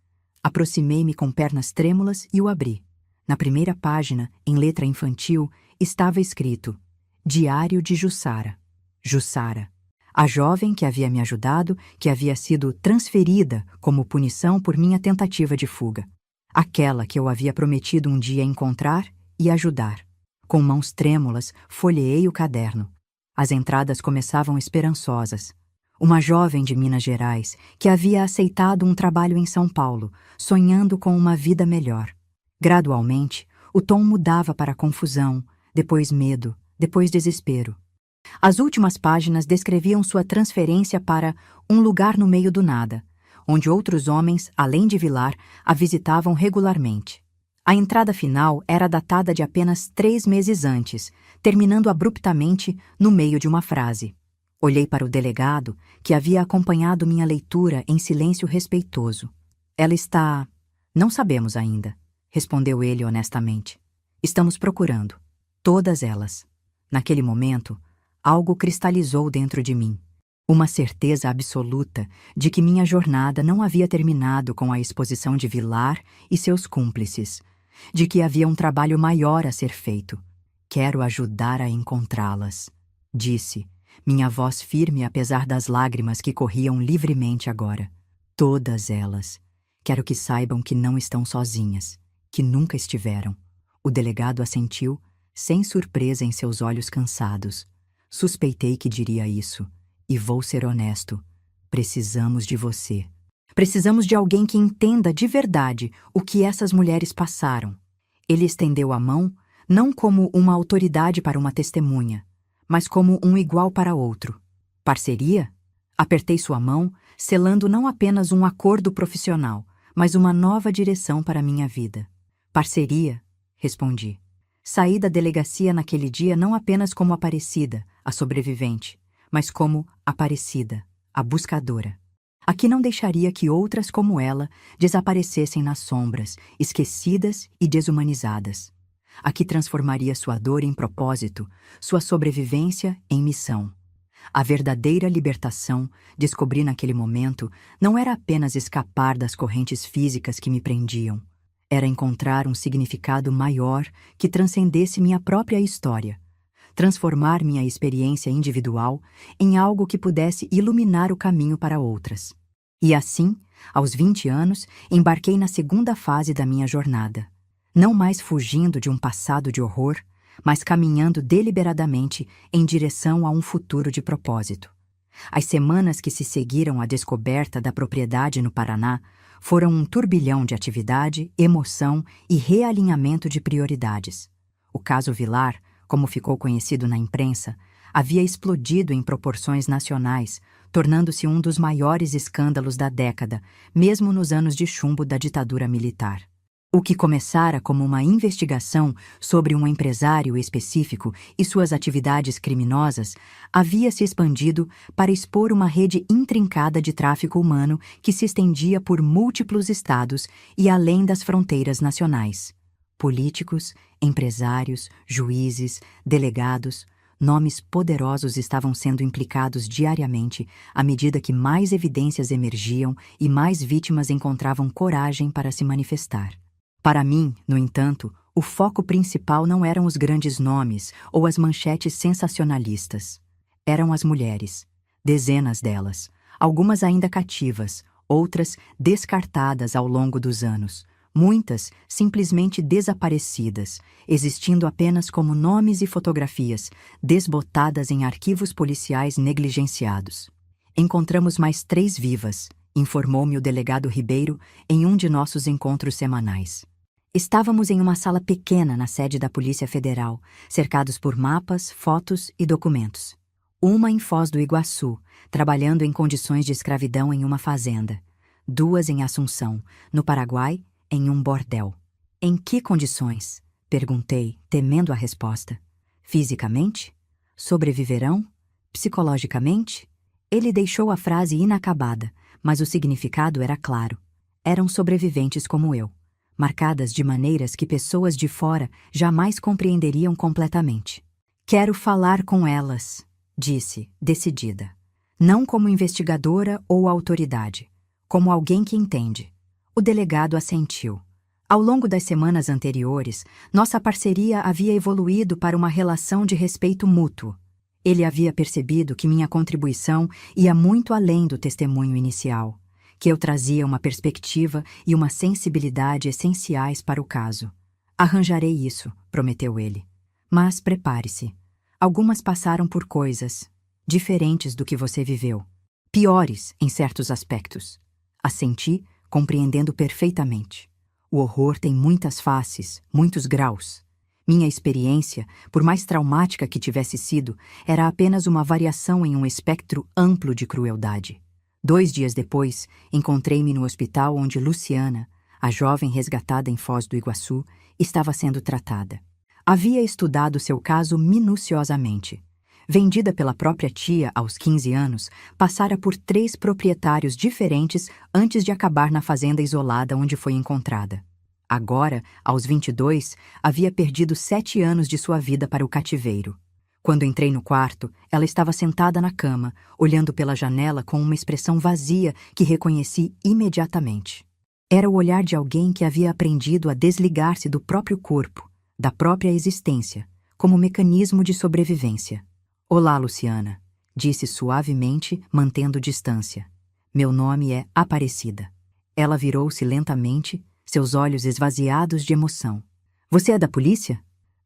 Aproximei-me com pernas trêmulas e o abri. Na primeira página, em letra infantil, estava escrito: Diário de Jussara. Jussara. A jovem que havia me ajudado, que havia sido transferida como punição por minha tentativa de fuga. Aquela que eu havia prometido um dia encontrar e ajudar. Com mãos trêmulas, folheei o caderno. As entradas começavam esperançosas. Uma jovem de Minas Gerais que havia aceitado um trabalho em São Paulo, sonhando com uma vida melhor. Gradualmente, o tom mudava para confusão, depois medo, depois desespero. As últimas páginas descreviam sua transferência para um lugar no meio do nada, onde outros homens, além de Vilar, a visitavam regularmente. A entrada final era datada de apenas 3 meses antes, terminando abruptamente no meio de uma frase. Olhei para o delegado, que havia acompanhado minha leitura em silêncio respeitoso. Ela está... Não sabemos ainda, respondeu ele honestamente. Estamos procurando. Todas elas. Naquele momento, algo cristalizou dentro de mim. Uma certeza absoluta de que minha jornada não havia terminado com a exposição de Vilar e seus cúmplices, de que havia um trabalho maior a ser feito. Quero ajudar a encontrá-las, disse, minha voz firme apesar das lágrimas que corriam livremente agora. Todas elas. Quero que saibam que não estão sozinhas, que nunca estiveram. O delegado assentiu, sem surpresa em seus olhos cansados. Suspeitei que diria isso. E vou ser honesto. Precisamos de você. Precisamos de alguém que entenda de verdade o que essas mulheres passaram. Ele estendeu a mão, não como uma autoridade para uma testemunha, mas como um igual para outro. Parceria? Apertei sua mão, selando não apenas um acordo profissional, mas uma nova direção para minha vida. Parceria? Respondi. Saí da delegacia naquele dia não apenas como Aparecida, a sobrevivente, mas como Aparecida, a buscadora. Aqui não deixaria que outras como ela desaparecessem nas sombras, esquecidas e desumanizadas. Aqui transformaria sua dor em propósito, sua sobrevivência em missão. A verdadeira libertação, descobri naquele momento, não era apenas escapar das correntes físicas que me prendiam. Era encontrar um significado maior que transcendesse minha própria história. Transformar minha experiência individual em algo que pudesse iluminar o caminho para outras. E assim, aos 20 anos, embarquei na segunda fase da minha jornada. Não mais fugindo de um passado de horror, mas caminhando deliberadamente em direção a um futuro de propósito. As semanas que se seguiram à descoberta da propriedade no Paraná foram um turbilhão de atividade, emoção e realinhamento de prioridades. O caso Vilar, como ficou conhecido na imprensa, havia explodido em proporções nacionais, tornando-se um dos maiores escândalos da década, mesmo nos anos de chumbo da ditadura militar. O que começara como uma investigação sobre um empresário específico e suas atividades criminosas havia se expandido para expor uma rede intrincada de tráfico humano que se estendia por múltiplos estados e além das fronteiras nacionais. Políticos, empresários, juízes, delegados, nomes poderosos estavam sendo implicados diariamente à medida que mais evidências emergiam e mais vítimas encontravam coragem para se manifestar. Para mim, no entanto, o foco principal não eram os grandes nomes ou as manchetes sensacionalistas. Eram as mulheres, dezenas delas, algumas ainda cativas, outras descartadas ao longo dos anos, muitas simplesmente desaparecidas, existindo apenas como nomes e fotografias, desbotadas em arquivos policiais negligenciados. Encontramos mais 3 vivas, informou-me o delegado Ribeiro em um de nossos encontros semanais. Estávamos em uma sala pequena na sede da Polícia Federal, cercados por mapas, fotos e documentos. Uma em Foz do Iguaçu, trabalhando em condições de escravidão em uma fazenda. 2 em Assunção, no Paraguai, em um bordel. Em que condições? Perguntei, temendo a resposta. Fisicamente? Sobreviverão? Psicologicamente, ele deixou a frase inacabada, mas o significado era claro. Eram sobreviventes como eu, marcadas de maneiras que pessoas de fora jamais compreenderiam completamente. Quero falar com elas, disse, decidida. Não como investigadora ou autoridade, como alguém que entende. O delegado assentiu. Ao longo das semanas anteriores, nossa parceria havia evoluído para uma relação de respeito mútuo. Ele havia percebido que minha contribuição ia muito além do testemunho inicial, que eu trazia uma perspectiva e uma sensibilidade essenciais para o caso. Arranjarei isso, prometeu ele. Mas prepare-se. Algumas passaram por coisas diferentes do que você viveu. Piores em certos aspectos. Assenti, compreendendo perfeitamente. O horror tem muitas faces, muitos graus. Minha experiência, por mais traumática que tivesse sido, era apenas uma variação em um espectro amplo de crueldade. 2 dias depois, encontrei-me no hospital onde Luciana, a jovem resgatada em Foz do Iguaçu, estava sendo tratada. Havia estudado seu caso minuciosamente. Vendida pela própria tia aos 15 anos, passara por 3 proprietários diferentes antes de acabar na fazenda isolada onde foi encontrada. Agora, aos 22, havia perdido 7 anos de sua vida para o cativeiro. Quando entrei no quarto, ela estava sentada na cama, olhando pela janela com uma expressão vazia que reconheci imediatamente. Era o olhar de alguém que havia aprendido a desligar-se do próprio corpo, da própria existência, como mecanismo de sobrevivência. Olá, Luciana, disse suavemente, mantendo distância. Meu nome é Aparecida. Ela virou-se lentamente, seus olhos esvaziados de emoção. Você é da polícia?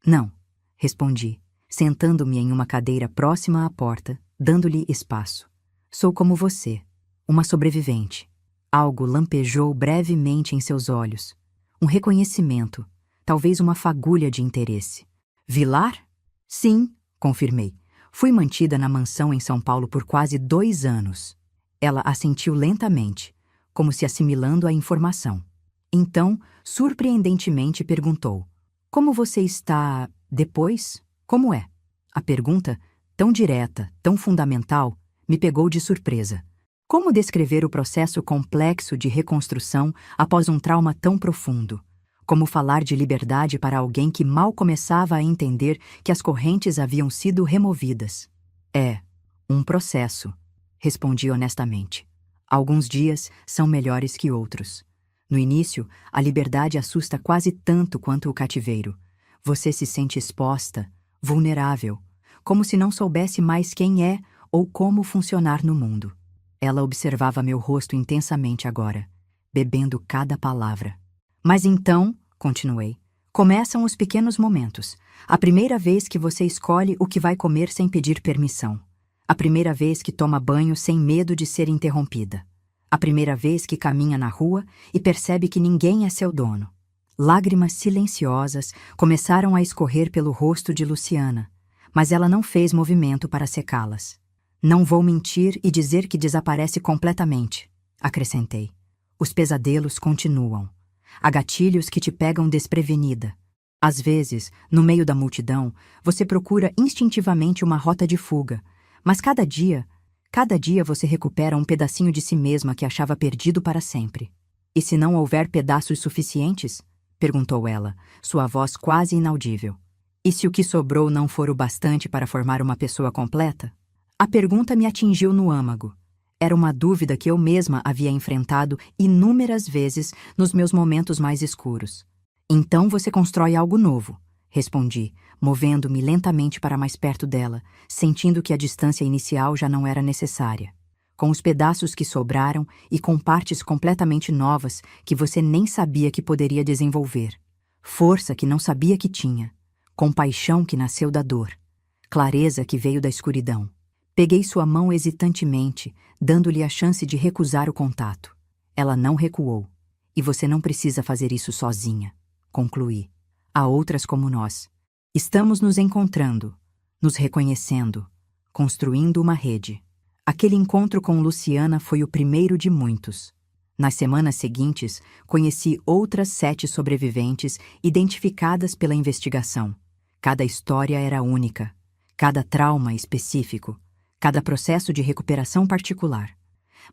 Não, respondi, sentando-me em uma cadeira próxima à porta, dando-lhe espaço. Sou como você, uma sobrevivente. Algo lampejou brevemente em seus olhos. Um reconhecimento, talvez uma fagulha de interesse. Vilar? Sim, confirmei. Fui mantida na mansão em São Paulo por quase 2 anos. Ela assentiu lentamente, como se assimilando a informação. Então, surpreendentemente perguntou: Como você está depois? Como é? A pergunta, tão direta, tão fundamental, me pegou de surpresa. Como descrever o processo complexo de reconstrução após um trauma tão profundo? Como falar de liberdade para alguém que mal começava a entender que as correntes haviam sido removidas? É um processo, respondi honestamente. Alguns dias são melhores que outros. No início, a liberdade assusta quase tanto quanto o cativeiro. Você se sente exposta, vulnerável, como se não soubesse mais quem é ou como funcionar no mundo. Ela observava meu rosto intensamente agora, bebendo cada palavra. Mas então, continuei, começam os pequenos momentos. A primeira vez que você escolhe o que vai comer sem pedir permissão. A primeira vez que toma banho sem medo de ser interrompida. A primeira vez que caminha na rua e percebe que ninguém é seu dono. Lágrimas silenciosas começaram a escorrer pelo rosto de Luciana, mas ela não fez movimento para secá-las. Não vou mentir e dizer que desaparece completamente, acrescentei. Os pesadelos continuam. Há gatilhos que te pegam desprevenida. Às vezes, no meio da multidão, você procura instintivamente uma rota de fuga, mas cada dia você recupera um pedacinho de si mesma que achava perdido para sempre. E se não houver pedaços suficientes? Perguntou ela, sua voz quase inaudível. E se o que sobrou não for o bastante para formar uma pessoa completa? A pergunta me atingiu no âmago. Era uma dúvida que eu mesma havia enfrentado inúmeras vezes nos meus momentos mais escuros. Então você constrói algo novo, respondi, movendo-me lentamente para mais perto dela, sentindo que a distância inicial já não era necessária. Com os pedaços que sobraram e com partes completamente novas que você nem sabia que poderia desenvolver. Força que não sabia que tinha. Compaixão que nasceu da dor. Clareza que veio da escuridão. Peguei sua mão hesitantemente, dando-lhe a chance de recusar o contato. Ela não recuou. E você não precisa fazer isso sozinha, concluí. Há outras como nós. Estamos nos encontrando, nos reconhecendo, construindo uma rede. Aquele encontro com Luciana foi o primeiro de muitos. Nas semanas seguintes, conheci outras 7 sobreviventes identificadas pela investigação. Cada história era única, cada trauma específico, cada processo de recuperação particular.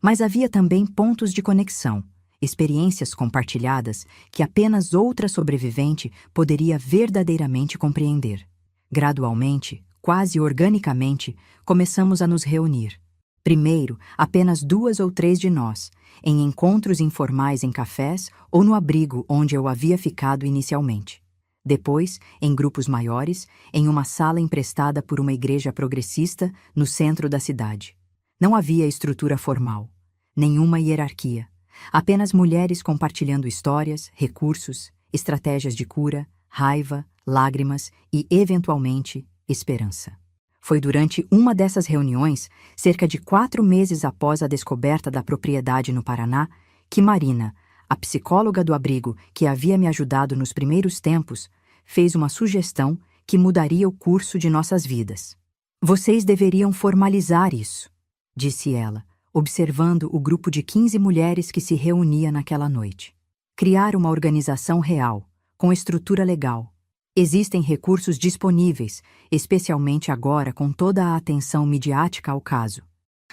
Mas havia também pontos de conexão, experiências compartilhadas que apenas outra sobrevivente poderia verdadeiramente compreender. Gradualmente, quase organicamente, começamos a nos reunir. Primeiro, apenas 2 ou 3 de nós, em encontros informais em cafés ou no abrigo onde eu havia ficado inicialmente. Depois, em grupos maiores, em uma sala emprestada por uma igreja progressista no centro da cidade. Não havia estrutura formal, nenhuma hierarquia, apenas mulheres compartilhando histórias, recursos, estratégias de cura, raiva, lágrimas e, eventualmente, esperança. Foi durante uma dessas reuniões, cerca de 4 meses após a descoberta da propriedade no Paraná, que Marina, a psicóloga do abrigo que havia me ajudado nos primeiros tempos, fez uma sugestão que mudaria o curso de nossas vidas. Vocês deveriam formalizar isso, disse ela, observando o grupo de 15 mulheres que se reunia naquela noite. Criar uma organização real, com estrutura legal. Existem recursos disponíveis, especialmente agora com toda a atenção midiática ao caso.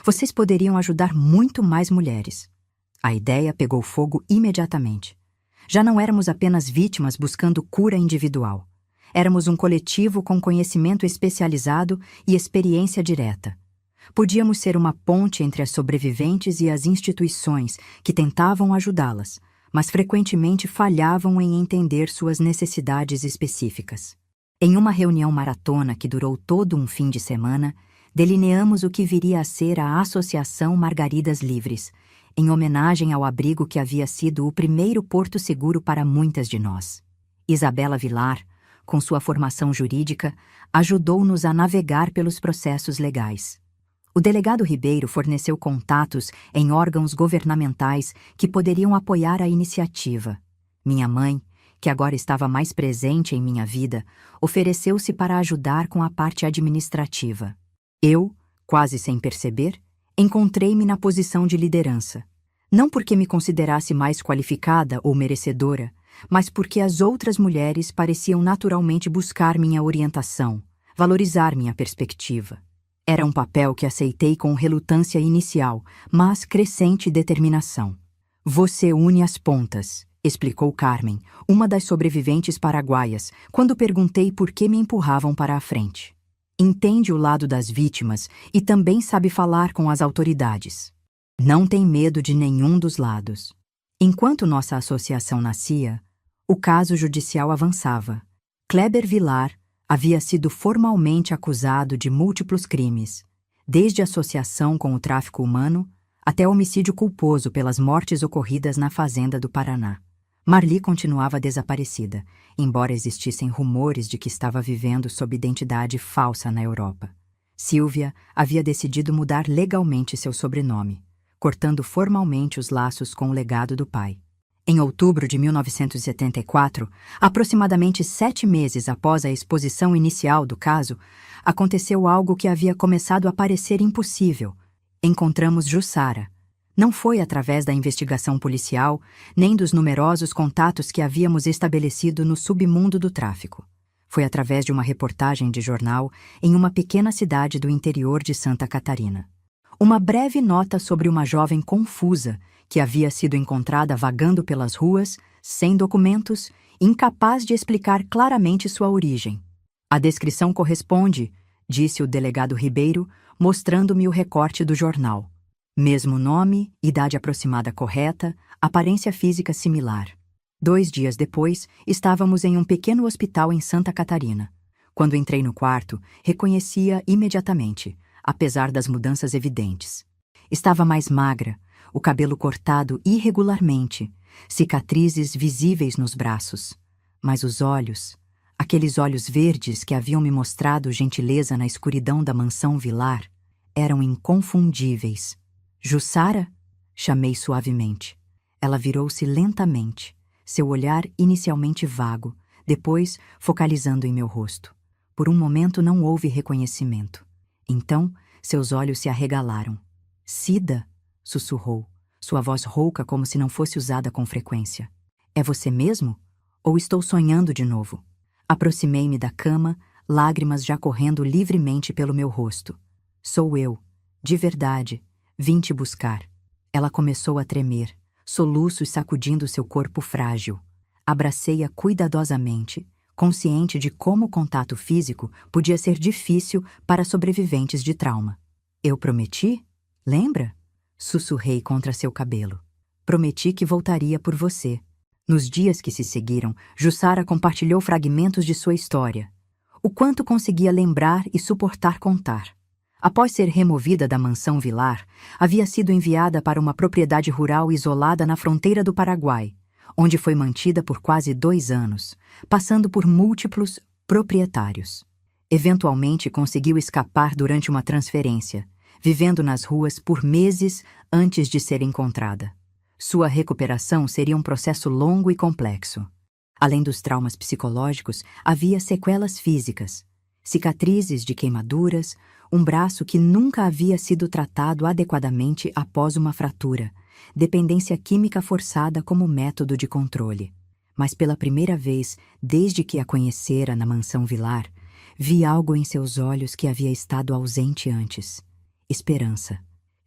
Vocês poderiam ajudar muito mais mulheres. A ideia pegou fogo imediatamente. Já não éramos apenas vítimas buscando cura individual. Éramos um coletivo com conhecimento especializado e experiência direta. Podíamos ser uma ponte entre as sobreviventes e as instituições que tentavam ajudá-las, mas frequentemente falhavam em entender suas necessidades específicas. Em uma reunião maratona que durou todo um fim de semana, delineamos o que viria a ser a Associação Margaridas Livres, em homenagem ao abrigo que havia sido o primeiro porto seguro para muitas de nós. Isabela Vilar, com sua formação jurídica, ajudou-nos a navegar pelos processos legais. O delegado Ribeiro forneceu contatos em órgãos governamentais que poderiam apoiar a iniciativa. Minha mãe, que agora estava mais presente em minha vida, ofereceu-se para ajudar com a parte administrativa. Eu, quase sem perceber, encontrei-me na posição de liderança. Não porque me considerasse mais qualificada ou merecedora, mas porque as outras mulheres pareciam naturalmente buscar minha orientação, valorizar minha perspectiva. Era um papel que aceitei com relutância inicial, mas crescente determinação. Você une as pontas, explicou Carmen, uma das sobreviventes paraguaias, quando perguntei por que me empurravam para a frente. Entende o lado das vítimas e também sabe falar com as autoridades. Não tem medo de nenhum dos lados. Enquanto nossa associação nascia, o caso judicial avançava. Kleber Vilar havia sido formalmente acusado de múltiplos crimes, desde associação com o tráfico humano até homicídio culposo pelas mortes ocorridas na fazenda do Paraná. Marli continuava desaparecida, embora existissem rumores de que estava vivendo sob identidade falsa na Europa. Silvia havia decidido mudar legalmente seu sobrenome, cortando formalmente os laços com o legado do pai. Em outubro de 1974, aproximadamente 7 meses após a exposição inicial do caso, aconteceu algo que havia começado a parecer impossível. Encontramos Jussara. Não foi através da investigação policial, nem dos numerosos contatos que havíamos estabelecido no submundo do tráfico. Foi através de uma reportagem de jornal em uma pequena cidade do interior de Santa Catarina. Uma breve nota sobre uma jovem confusa que havia sido encontrada vagando pelas ruas, sem documentos, incapaz de explicar claramente sua origem. A descrição corresponde, disse o delegado Ribeiro, mostrando-me o recorte do jornal. Mesmo nome, idade aproximada correta, aparência física similar. 2 dias depois, estávamos em um pequeno hospital em Santa Catarina. Quando entrei no quarto, reconhecia imediatamente, apesar das mudanças evidentes. Estava mais magra, o cabelo cortado irregularmente, cicatrizes visíveis nos braços. Mas os olhos, aqueles olhos verdes que haviam me mostrado gentileza na escuridão da mansão Vilar, eram inconfundíveis. Jussara? Chamei suavemente. Ela virou-se lentamente, seu olhar inicialmente vago, depois focalizando em meu rosto. Por um momento não houve reconhecimento. Então, seus olhos se arregalaram. Cida? Sussurrou, sua voz rouca como se não fosse usada com frequência. É você mesmo? Ou estou sonhando de novo? Aproximei-me da cama, lágrimas já correndo livremente pelo meu rosto. Sou eu, De verdade, vim te buscar. Ela começou a tremer, soluços sacudindo seu corpo frágil. Abracei-a cuidadosamente, consciente de como o contato físico podia ser difícil para sobreviventes de trauma. Eu prometi? Lembra? Sussurrei contra seu cabelo. Prometi que voltaria por você. Nos dias que se seguiram, Jussara compartilhou fragmentos de sua história. O quanto conseguia lembrar e suportar contar. Após ser removida da mansão Vilar, havia sido enviada para uma propriedade rural isolada na fronteira do Paraguai, onde foi mantida por quase 2 anos, passando por múltiplos proprietários. Eventualmente conseguiu escapar durante uma transferência, vivendo nas ruas por meses antes de ser encontrada. Sua recuperação seria um processo longo e complexo. Além dos traumas psicológicos, havia sequelas físicas, cicatrizes de queimaduras, um braço que nunca havia sido tratado adequadamente após uma fratura, dependência química forçada como método de controle. Mas pela primeira vez, desde que a conhecera na mansão Vilar, vi algo em seus olhos que havia estado ausente antes. Esperança.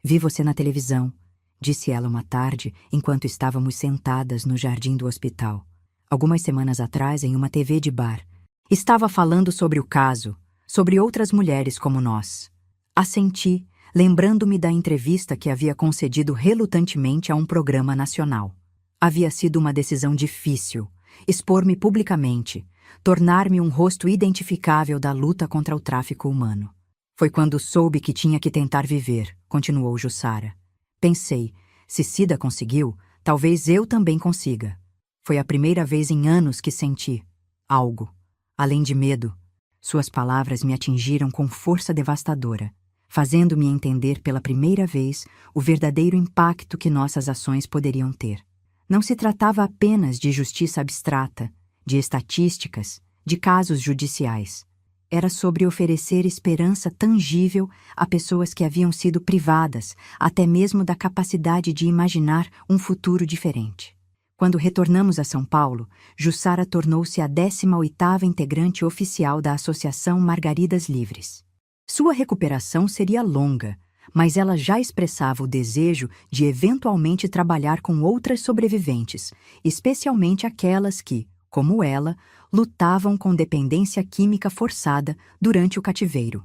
Vi você na televisão, disse ela uma tarde, enquanto estávamos sentadas no jardim do hospital. Algumas semanas atrás, em uma TV de bar. Estava falando sobre o caso, sobre outras mulheres como nós. Assenti, lembrando-me da entrevista que havia concedido relutantemente a um programa nacional. Havia sido uma decisão difícil, expor-me publicamente, tornar-me um rosto identificável da luta contra o tráfico humano. Foi quando soube que tinha que tentar viver, continuou Jussara. Pensei, se Cida conseguiu, talvez eu também consiga. Foi a primeira vez em anos que senti algo, além de medo. Suas palavras me atingiram com força devastadora, fazendo-me entender pela primeira vez o verdadeiro impacto que nossas ações poderiam ter. Não se tratava apenas de justiça abstrata, de estatísticas, de casos judiciais. Era sobre oferecer esperança tangível a pessoas que haviam sido privadas até mesmo da capacidade de imaginar um futuro diferente. Quando retornamos a São Paulo, Jussara tornou-se a 18ª integrante oficial da Associação Margaridas Livres. Sua recuperação seria longa, mas ela já expressava o desejo de eventualmente trabalhar com outras sobreviventes, especialmente aquelas que, como ela, lutavam com dependência química forçada durante o cativeiro.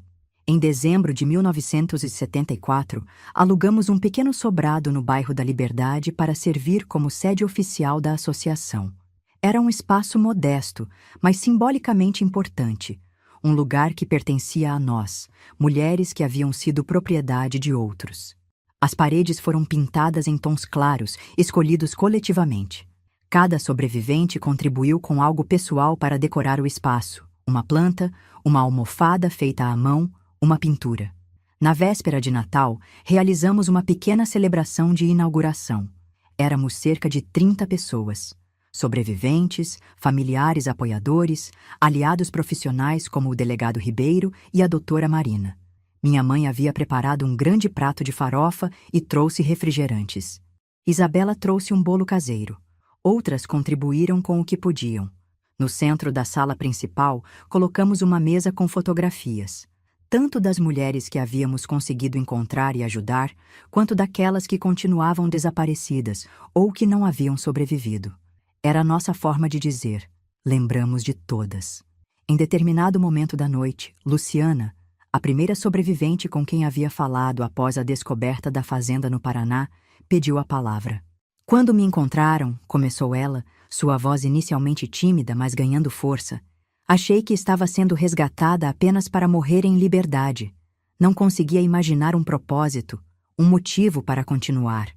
Em dezembro de 1974, alugamos um pequeno sobrado no bairro da Liberdade para servir como sede oficial da associação. Era um espaço modesto, mas simbolicamente importante, um lugar que pertencia a nós, mulheres que haviam sido propriedade de outros. As paredes foram pintadas em tons claros, escolhidos coletivamente. Cada sobrevivente contribuiu com algo pessoal para decorar o espaço: uma planta, uma almofada feita à mão, uma pintura. Na véspera de Natal, realizamos uma pequena celebração de inauguração. Éramos cerca de 30 pessoas. Sobreviventes, familiares apoiadores, aliados profissionais como o delegado Ribeiro e a doutora Marina. Minha mãe havia preparado um grande prato de farofa e trouxe refrigerantes. Isabela trouxe um bolo caseiro. Outras contribuíram com o que podiam. No centro da sala principal, colocamos uma mesa com fotografias, tanto das mulheres que havíamos conseguido encontrar e ajudar, quanto daquelas que continuavam desaparecidas ou que não haviam sobrevivido. Era a nossa forma de dizer: lembramos de todas. Em determinado momento da noite, Luciana, a primeira sobrevivente com quem havia falado após a descoberta da fazenda no Paraná, pediu a palavra. Quando me encontraram, começou ela, sua voz inicialmente tímida, mas ganhando força, achei que estava sendo resgatada apenas para morrer em liberdade. Não conseguia imaginar um propósito, um motivo para continuar.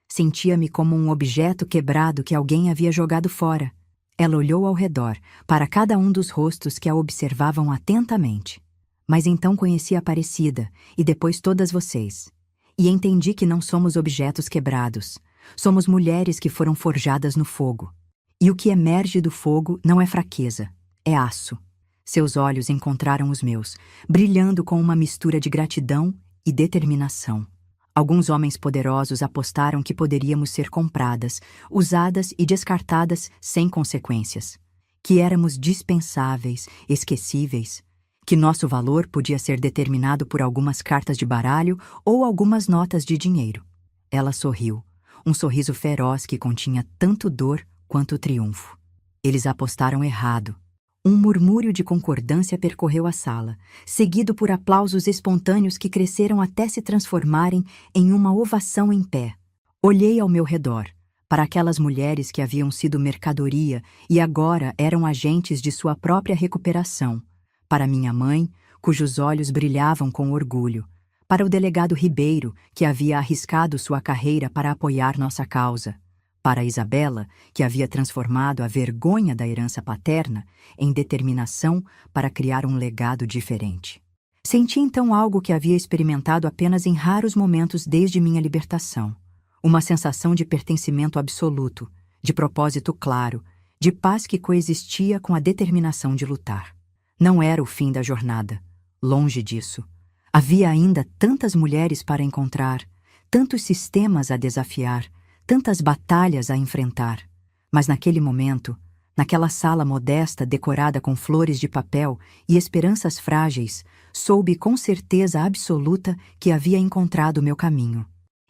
Sentia-me como um objeto quebrado que alguém havia jogado fora. Ela olhou ao redor, para cada um dos rostos que a observavam atentamente. Mas então conheci a Aparecida, e depois todas vocês. E entendi que não somos objetos quebrados. Somos mulheres que foram forjadas no fogo. E o que emerge do fogo não é fraqueza, é aço. Seus olhos encontraram os meus, brilhando com uma mistura de gratidão e determinação. Alguns homens poderosos apostaram que poderíamos ser compradas, usadas e descartadas sem consequências. Que éramos dispensáveis, esquecíveis. que nosso valor podia ser determinado por algumas cartas de baralho ou algumas notas de dinheiro. Ela sorriu, um sorriso feroz que continha tanto dor quanto triunfo. Eles apostaram errado. Um murmúrio de concordância percorreu a sala, seguido por aplausos espontâneos que cresceram até se transformarem em uma ovação em pé. Olhei ao meu redor, para aquelas mulheres que haviam sido mercadoria e agora eram agentes de sua própria recuperação, para minha mãe, cujos olhos brilhavam com orgulho, para o delegado Ribeiro, que havia arriscado sua carreira para apoiar nossa causa, para Isabela, que havia transformado a vergonha da herança paterna em determinação para criar um legado diferente. Senti então algo que havia experimentado apenas em raros momentos desde minha libertação. Uma sensação de pertencimento absoluto, de propósito claro, de paz que coexistia com a determinação de lutar. Não era o fim da jornada. Longe disso. Havia ainda tantas mulheres para encontrar, tantos sistemas a desafiar, tantas batalhas a enfrentar. Mas naquele momento, naquela sala modesta decorada com flores de papel e esperanças frágeis, soube com certeza absoluta que havia encontrado meu caminho.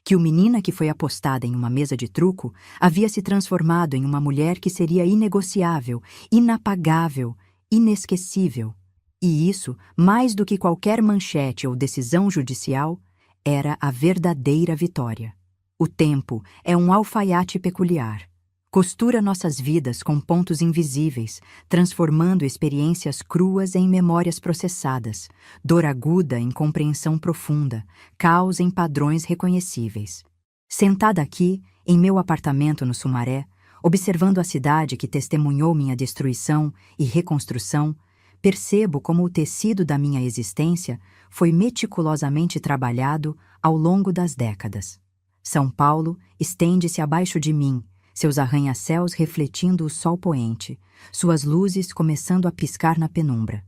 Que o menina que foi apostada em uma mesa de truco havia se transformado em uma mulher que seria inegociável, inapagável, inesquecível. E isso, mais do que qualquer manchete ou decisão judicial, era a verdadeira vitória. O tempo é um alfaiate peculiar. Costura nossas vidas com pontos invisíveis, transformando experiências cruas em memórias processadas, dor aguda em compreensão profunda, caos em padrões reconhecíveis. Sentada aqui, em meu apartamento no Sumaré, observando a cidade que testemunhou minha destruição e reconstrução, percebo como o tecido da minha existência foi meticulosamente trabalhado ao longo das décadas. São Paulo estende-se abaixo de mim, seus arranha-céus refletindo o sol poente, suas luzes começando a piscar na penumbra.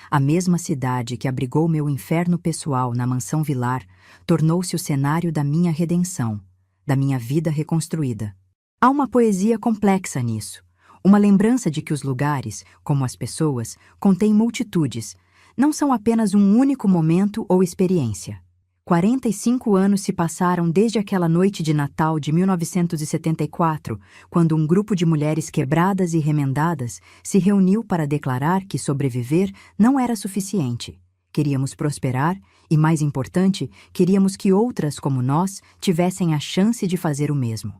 A mesma cidade que abrigou meu inferno pessoal na mansão Vilar tornou-se o cenário da minha redenção, da minha vida reconstruída. Há uma poesia complexa nisso, uma lembrança de que os lugares, como as pessoas, contêm multitudes, não são apenas um único momento ou experiência. 45 anos se passaram desde aquela noite de Natal de 1974, quando um grupo de mulheres quebradas e remendadas se reuniu para declarar que sobreviver não era suficiente. Queríamos prosperar e, mais importante, queríamos que outras como nós tivessem a chance de fazer o mesmo.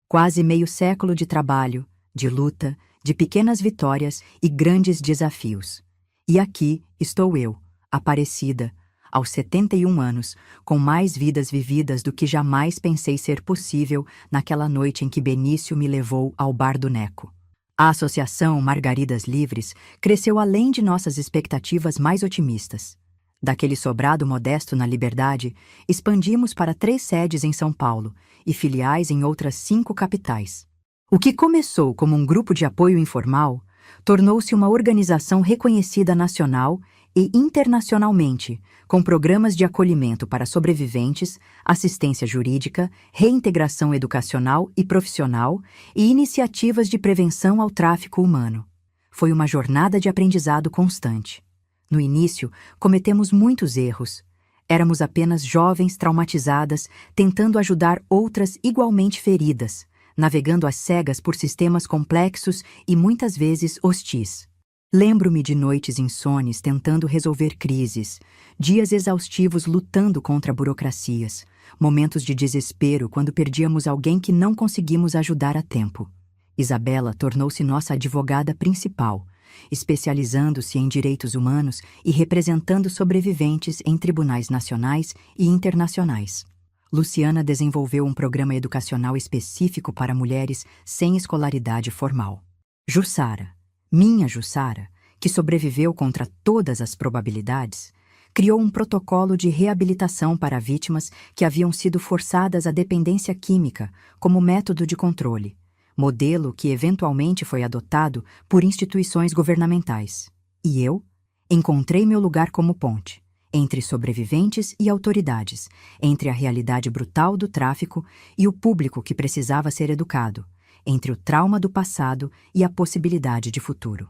Quase meio século de trabalho, de luta, de pequenas vitórias e grandes desafios. E aqui estou eu, Aparecida, aos 71 anos, com mais vidas vividas do que jamais pensei ser possível naquela noite em que Benício me levou ao Bar do Neco. A Associação Margaridas Livres cresceu além de nossas expectativas mais otimistas. Daquele sobrado modesto na Liberdade, expandimos para 3 sedes em São Paulo e filiais em outras 5 capitais. O que começou como um grupo de apoio informal tornou-se uma organização reconhecida nacional e internacionalmente, com programas de acolhimento para sobreviventes, assistência jurídica, reintegração educacional e profissional e iniciativas de prevenção ao tráfico humano. Foi uma jornada de aprendizado constante. No início, cometemos muitos erros. Éramos apenas jovens traumatizadas, tentando ajudar outras igualmente feridas, navegando às cegas por sistemas complexos e muitas vezes hostis. Lembro-me de noites insones tentando resolver crises, dias exaustivos lutando contra burocracias, momentos de desespero quando perdíamos alguém que não conseguimos ajudar a tempo. Isabela tornou-se nossa advogada principal, especializando-se em direitos humanos e representando sobreviventes em tribunais nacionais e internacionais. Luciana desenvolveu um programa educacional específico para mulheres sem escolaridade formal. Jussara, minha Jussara, que sobreviveu contra todas as probabilidades, criou um protocolo de reabilitação para vítimas que haviam sido forçadas à dependência química como método de controle, modelo que eventualmente foi adotado por instituições governamentais. E eu encontrei meu lugar como ponte entre sobreviventes e autoridades, entre a realidade brutal do tráfico e o público que precisava ser educado, entre o trauma do passado e a possibilidade de futuro.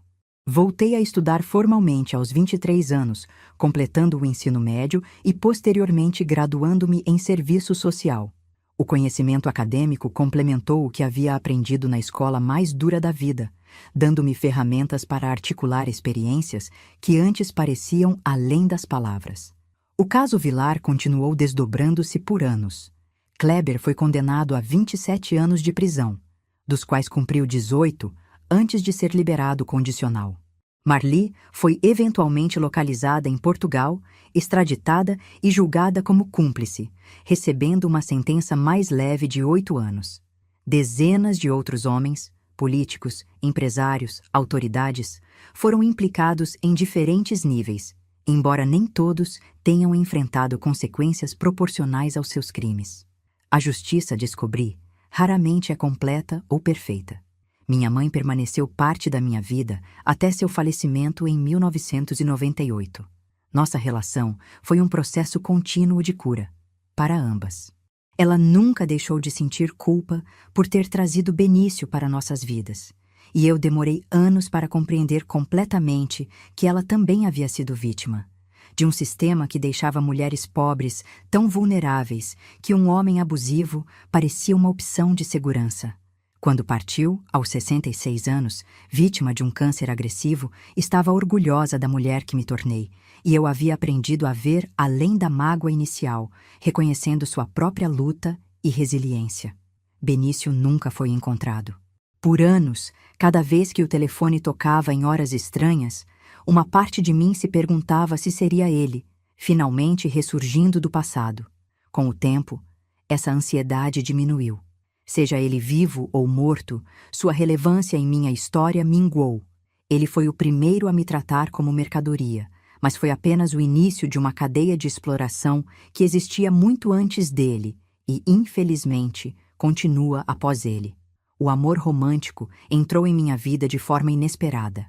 Voltei a estudar formalmente aos 23 anos, completando o ensino médio e posteriormente graduando-me em serviço social. O conhecimento acadêmico complementou o que havia aprendido na escola mais dura da vida, dando-me ferramentas para articular experiências que antes pareciam além das palavras. O caso Vilar continuou desdobrando-se por anos. Kleber foi condenado a 27 anos de prisão, dos quais cumpriu 18 antes de ser liberado condicional. Marli foi eventualmente localizada em Portugal, extraditada e julgada como cúmplice, recebendo uma sentença mais leve de 8 anos. Dezenas de outros homens, políticos, empresários, autoridades, foram implicados em diferentes níveis, embora nem todos tenham enfrentado consequências proporcionais aos seus crimes. A justiça, descobri, raramente é completa ou perfeita. Minha mãe permaneceu parte da minha vida até seu falecimento em 1998. Nossa relação foi um processo contínuo de cura, para ambas. Ela nunca deixou de sentir culpa por ter trazido Benício para nossas vidas, e eu demorei anos para compreender completamente que ela também havia sido vítima de um sistema que deixava mulheres pobres tão vulneráveis que um homem abusivo parecia uma opção de segurança. Quando partiu, aos 66 anos, vítima de um câncer agressivo, estava orgulhosa da mulher que me tornei, e eu havia aprendido a ver além da mágoa inicial, reconhecendo sua própria luta e resiliência. Benício nunca foi encontrado. Por anos, cada vez que o telefone tocava em horas estranhas, uma parte de mim se perguntava se seria ele, finalmente ressurgindo do passado. Com o tempo, essa ansiedade diminuiu. Seja ele vivo ou morto, sua relevância em minha história minguou. Ele foi o primeiro a me tratar como mercadoria, mas foi apenas o início de uma cadeia de exploração que existia muito antes dele e, infelizmente, continua após ele. O amor romântico entrou em minha vida de forma inesperada.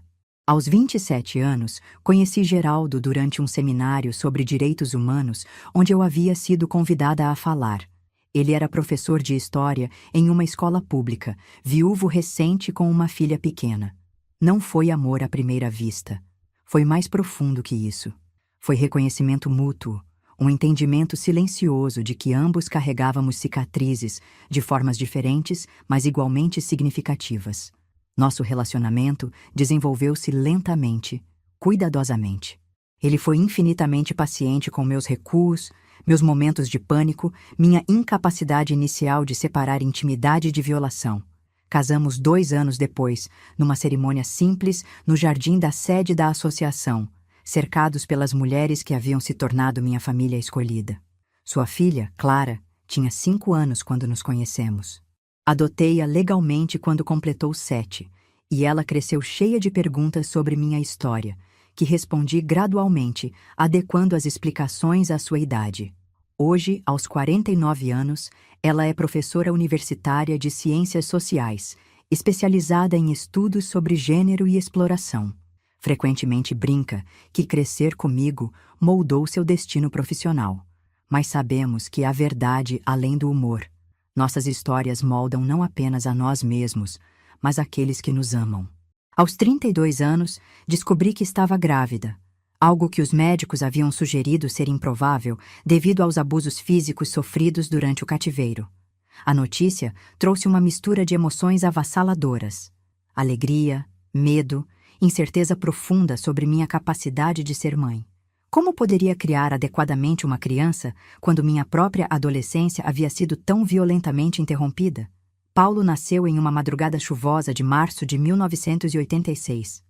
Aos 27 anos, conheci Geraldo durante um seminário sobre direitos humanos, onde eu havia sido convidada a falar. Ele era professor de história em uma escola pública, viúvo recente com uma filha pequena. Não foi amor à primeira vista. Foi mais profundo que isso. Foi reconhecimento mútuo, um entendimento silencioso de que ambos carregávamos cicatrizes de formas diferentes, mas igualmente significativas. Nosso relacionamento desenvolveu-se lentamente, cuidadosamente. Ele foi infinitamente paciente com meus recuos, meus momentos de pânico, minha incapacidade inicial de separar intimidade de violação. Casamos 2 anos depois, numa cerimônia simples no jardim da sede da associação, cercados pelas mulheres que haviam se tornado minha família escolhida. Sua filha, Clara, tinha 5 anos quando nos conhecemos. Adotei-a legalmente quando completou 7, e ela cresceu cheia de perguntas sobre minha história, que respondi gradualmente, adequando as explicações à sua idade. Hoje, aos 49 anos, ela é professora universitária de Ciências Sociais, especializada em estudos sobre gênero e exploração. Frequentemente brinca que crescer comigo moldou seu destino profissional. Mas sabemos que há verdade além do humor. Nossas histórias moldam não apenas a nós mesmos, mas aqueles que nos amam. Aos 32 anos, descobri que estava grávida, algo que os médicos haviam sugerido ser improvável devido aos abusos físicos sofridos durante o cativeiro. A notícia trouxe uma mistura de emoções avassaladoras: alegria, medo, incerteza profunda sobre minha capacidade de ser mãe. Como poderia criar adequadamente uma criança quando minha própria adolescência havia sido tão violentamente interrompida? Paulo nasceu em uma madrugada chuvosa de março de 1986.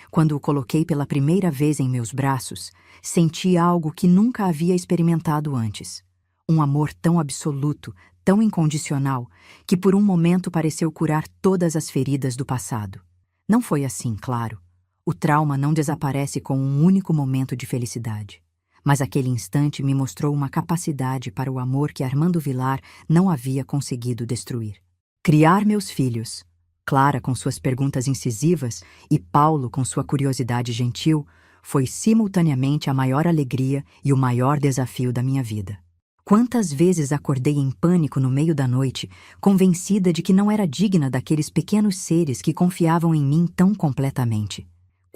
Quando o coloquei pela primeira vez em meus braços, senti algo que nunca havia experimentado antes. Um amor tão absoluto, tão incondicional, que por um momento pareceu curar todas as feridas do passado. Não foi assim, claro. O trauma não desaparece com um único momento de felicidade. Mas aquele instante me mostrou uma capacidade para o amor que Armando Vilar não havia conseguido destruir. Criar meus filhos, Clara com suas perguntas incisivas e Paulo com sua curiosidade gentil, foi simultaneamente a maior alegria e o maior desafio da minha vida. Quantas vezes acordei em pânico no meio da noite, convencida de que não era digna daqueles pequenos seres que confiavam em mim tão completamente.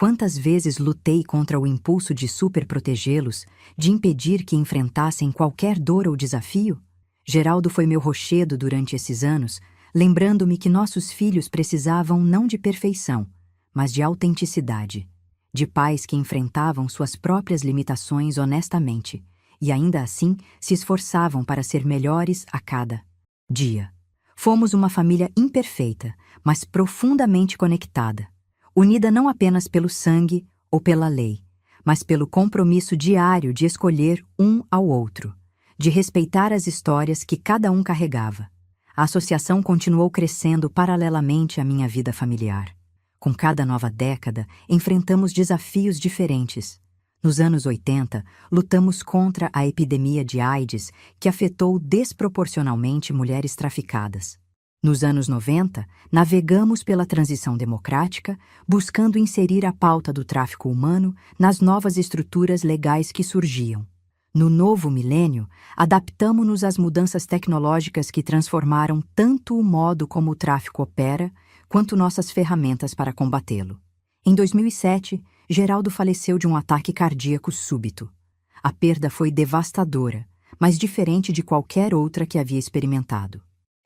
Quantas vezes lutei contra o impulso de superprotegê-los, de impedir que enfrentassem qualquer dor ou desafio? Geraldo foi meu rochedo durante esses anos, lembrando-me que nossos filhos precisavam não de perfeição, mas de autenticidade, de pais que enfrentavam suas próprias limitações honestamente, e ainda assim se esforçavam para ser melhores a cada dia. Fomos uma família imperfeita, mas profundamente conectada, unida não apenas pelo sangue ou pela lei, mas pelo compromisso diário de escolher um ao outro, de respeitar as histórias que cada um carregava. A associação continuou crescendo paralelamente à minha vida familiar. Com cada nova década, enfrentamos desafios diferentes. Nos anos 80, lutamos contra a epidemia de AIDS, que afetou desproporcionalmente mulheres traficadas. Nos anos 90, navegamos pela transição democrática, buscando inserir a pauta do tráfico humano nas novas estruturas legais que surgiam. No novo milênio, adaptamo-nos às mudanças tecnológicas que transformaram tanto o modo como o tráfico opera, quanto nossas ferramentas para combatê-lo. Em 2007, Geraldo faleceu de um ataque cardíaco súbito. A perda foi devastadora, mas diferente de qualquer outra que havia experimentado.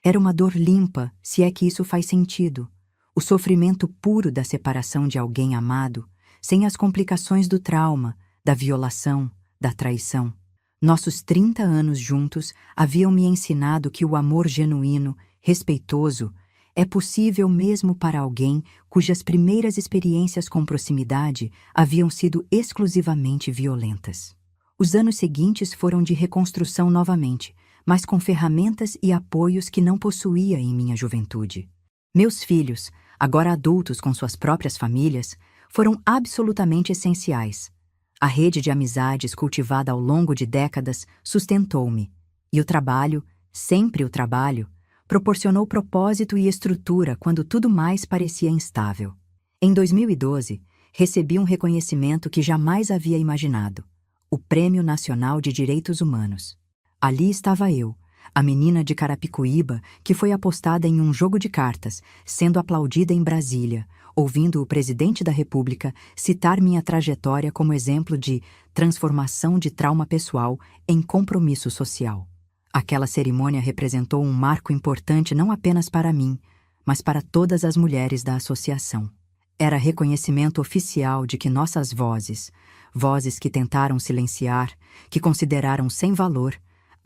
Era uma dor limpa, se é que isso faz sentido. O sofrimento puro da separação de alguém amado, sem as complicações do trauma, da violação, da traição. Nossos 30 anos juntos haviam me ensinado que o amor genuíno, respeitoso, é possível mesmo para alguém cujas primeiras experiências com proximidade haviam sido exclusivamente violentas. Os anos seguintes foram de reconstrução novamente, mas com ferramentas e apoios que não possuía em minha juventude. Meus filhos, agora adultos com suas próprias famílias, foram absolutamente essenciais. A rede de amizades cultivada ao longo de décadas sustentou-me, e o trabalho, sempre o trabalho, proporcionou propósito e estrutura quando tudo mais parecia instável. Em 2012, recebi um reconhecimento que jamais havia imaginado: o Prêmio Nacional de Direitos Humanos. Ali estava eu, a menina de Carapicuíba que foi apostada em um jogo de cartas, sendo aplaudida em Brasília, ouvindo o presidente da República citar minha trajetória como exemplo de transformação de trauma pessoal em compromisso social. Aquela cerimônia representou um marco importante não apenas para mim, mas para todas as mulheres da associação. Era reconhecimento oficial de que nossas vozes, vozes que tentaram silenciar, que consideraram sem valor,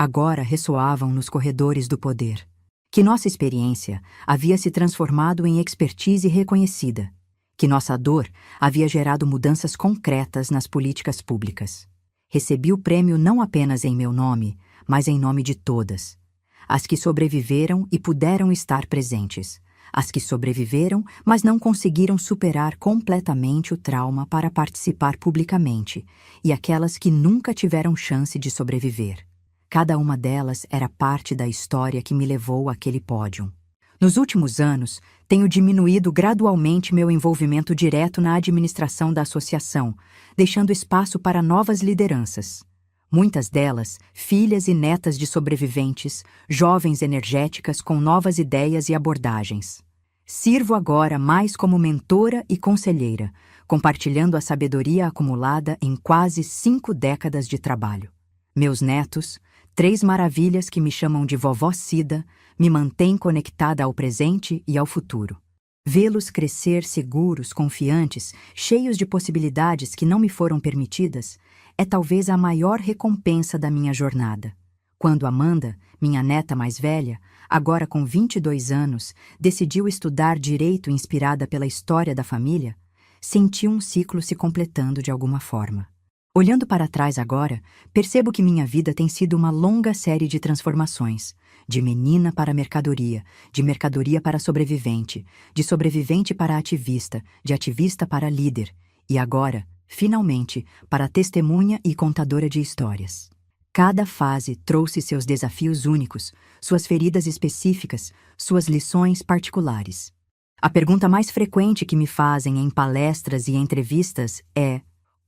agora ressoavam nos corredores do poder. Que nossa experiência havia se transformado em expertise reconhecida. Que nossa dor havia gerado mudanças concretas nas políticas públicas. Recebi o prêmio não apenas em meu nome, mas em nome de todas. As que sobreviveram e puderam estar presentes. As que sobreviveram, mas não conseguiram superar completamente o trauma para participar publicamente. E aquelas que nunca tiveram chance de sobreviver. Cada uma delas era parte da história que me levou àquele pódio. Nos últimos anos, tenho diminuído gradualmente meu envolvimento direto na administração da associação, deixando espaço para novas lideranças. Muitas delas, filhas e netas de sobreviventes, jovens energéticas com novas ideias e abordagens. Sirvo agora mais como mentora e conselheira, compartilhando a sabedoria acumulada em quase 5 décadas de trabalho. Meus netos, 3 maravilhas que me chamam de vovó Cida, me mantêm conectada ao presente e ao futuro. Vê-los crescer seguros, confiantes, cheios de possibilidades que não me foram permitidas, é talvez a maior recompensa da minha jornada. Quando Amanda, minha neta mais velha, agora com 22 anos, decidiu estudar direito inspirada pela história da família, senti um ciclo se completando de alguma forma. Olhando para trás agora, percebo que minha vida tem sido uma longa série de transformações, de menina para mercadoria, de mercadoria para sobrevivente, de sobrevivente para ativista, de ativista para líder, e agora, finalmente, para testemunha e contadora de histórias. Cada fase trouxe seus desafios únicos, suas feridas específicas, suas lições particulares. A pergunta mais frequente que me fazem em palestras e entrevistas é: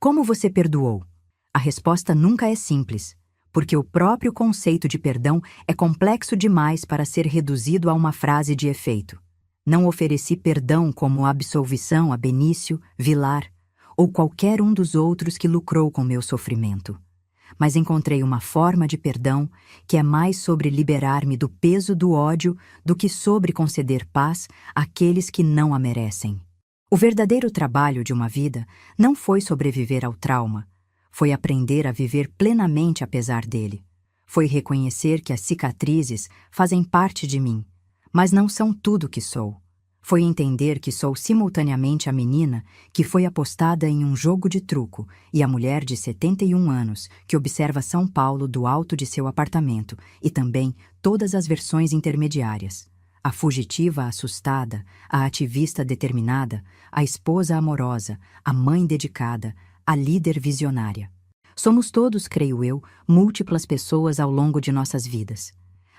como você perdoou? A resposta nunca é simples, porque o próprio conceito de perdão é complexo demais para ser reduzido a uma frase de efeito. Não ofereci perdão como absolvição a Benício, Vilar, ou qualquer um dos outros que lucrou com meu sofrimento. Mas encontrei uma forma de perdão que é mais sobre liberar-me do peso do ódio do que sobre conceder paz àqueles que não a merecem. O verdadeiro trabalho de uma vida não foi sobreviver ao trauma, foi aprender a viver plenamente apesar dele. Foi reconhecer que as cicatrizes fazem parte de mim, mas não são tudo que sou. Foi entender que sou simultaneamente a menina que foi apostada em um jogo de truco e a mulher de 71 anos que observa São Paulo do alto de seu apartamento e também todas as versões intermediárias. A fugitiva assustada, a ativista determinada, a esposa amorosa, a mãe dedicada, a líder visionária. Somos todos, creio eu, múltiplas pessoas ao longo de nossas vidas.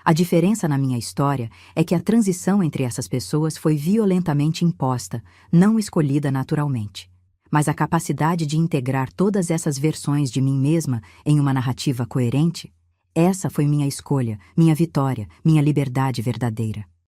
A diferença na minha história é que a transição entre essas pessoas foi violentamente imposta, não escolhida naturalmente. Mas a capacidade de integrar todas essas versões de mim mesma em uma narrativa coerente, essa foi minha escolha, minha vitória, minha liberdade verdadeira.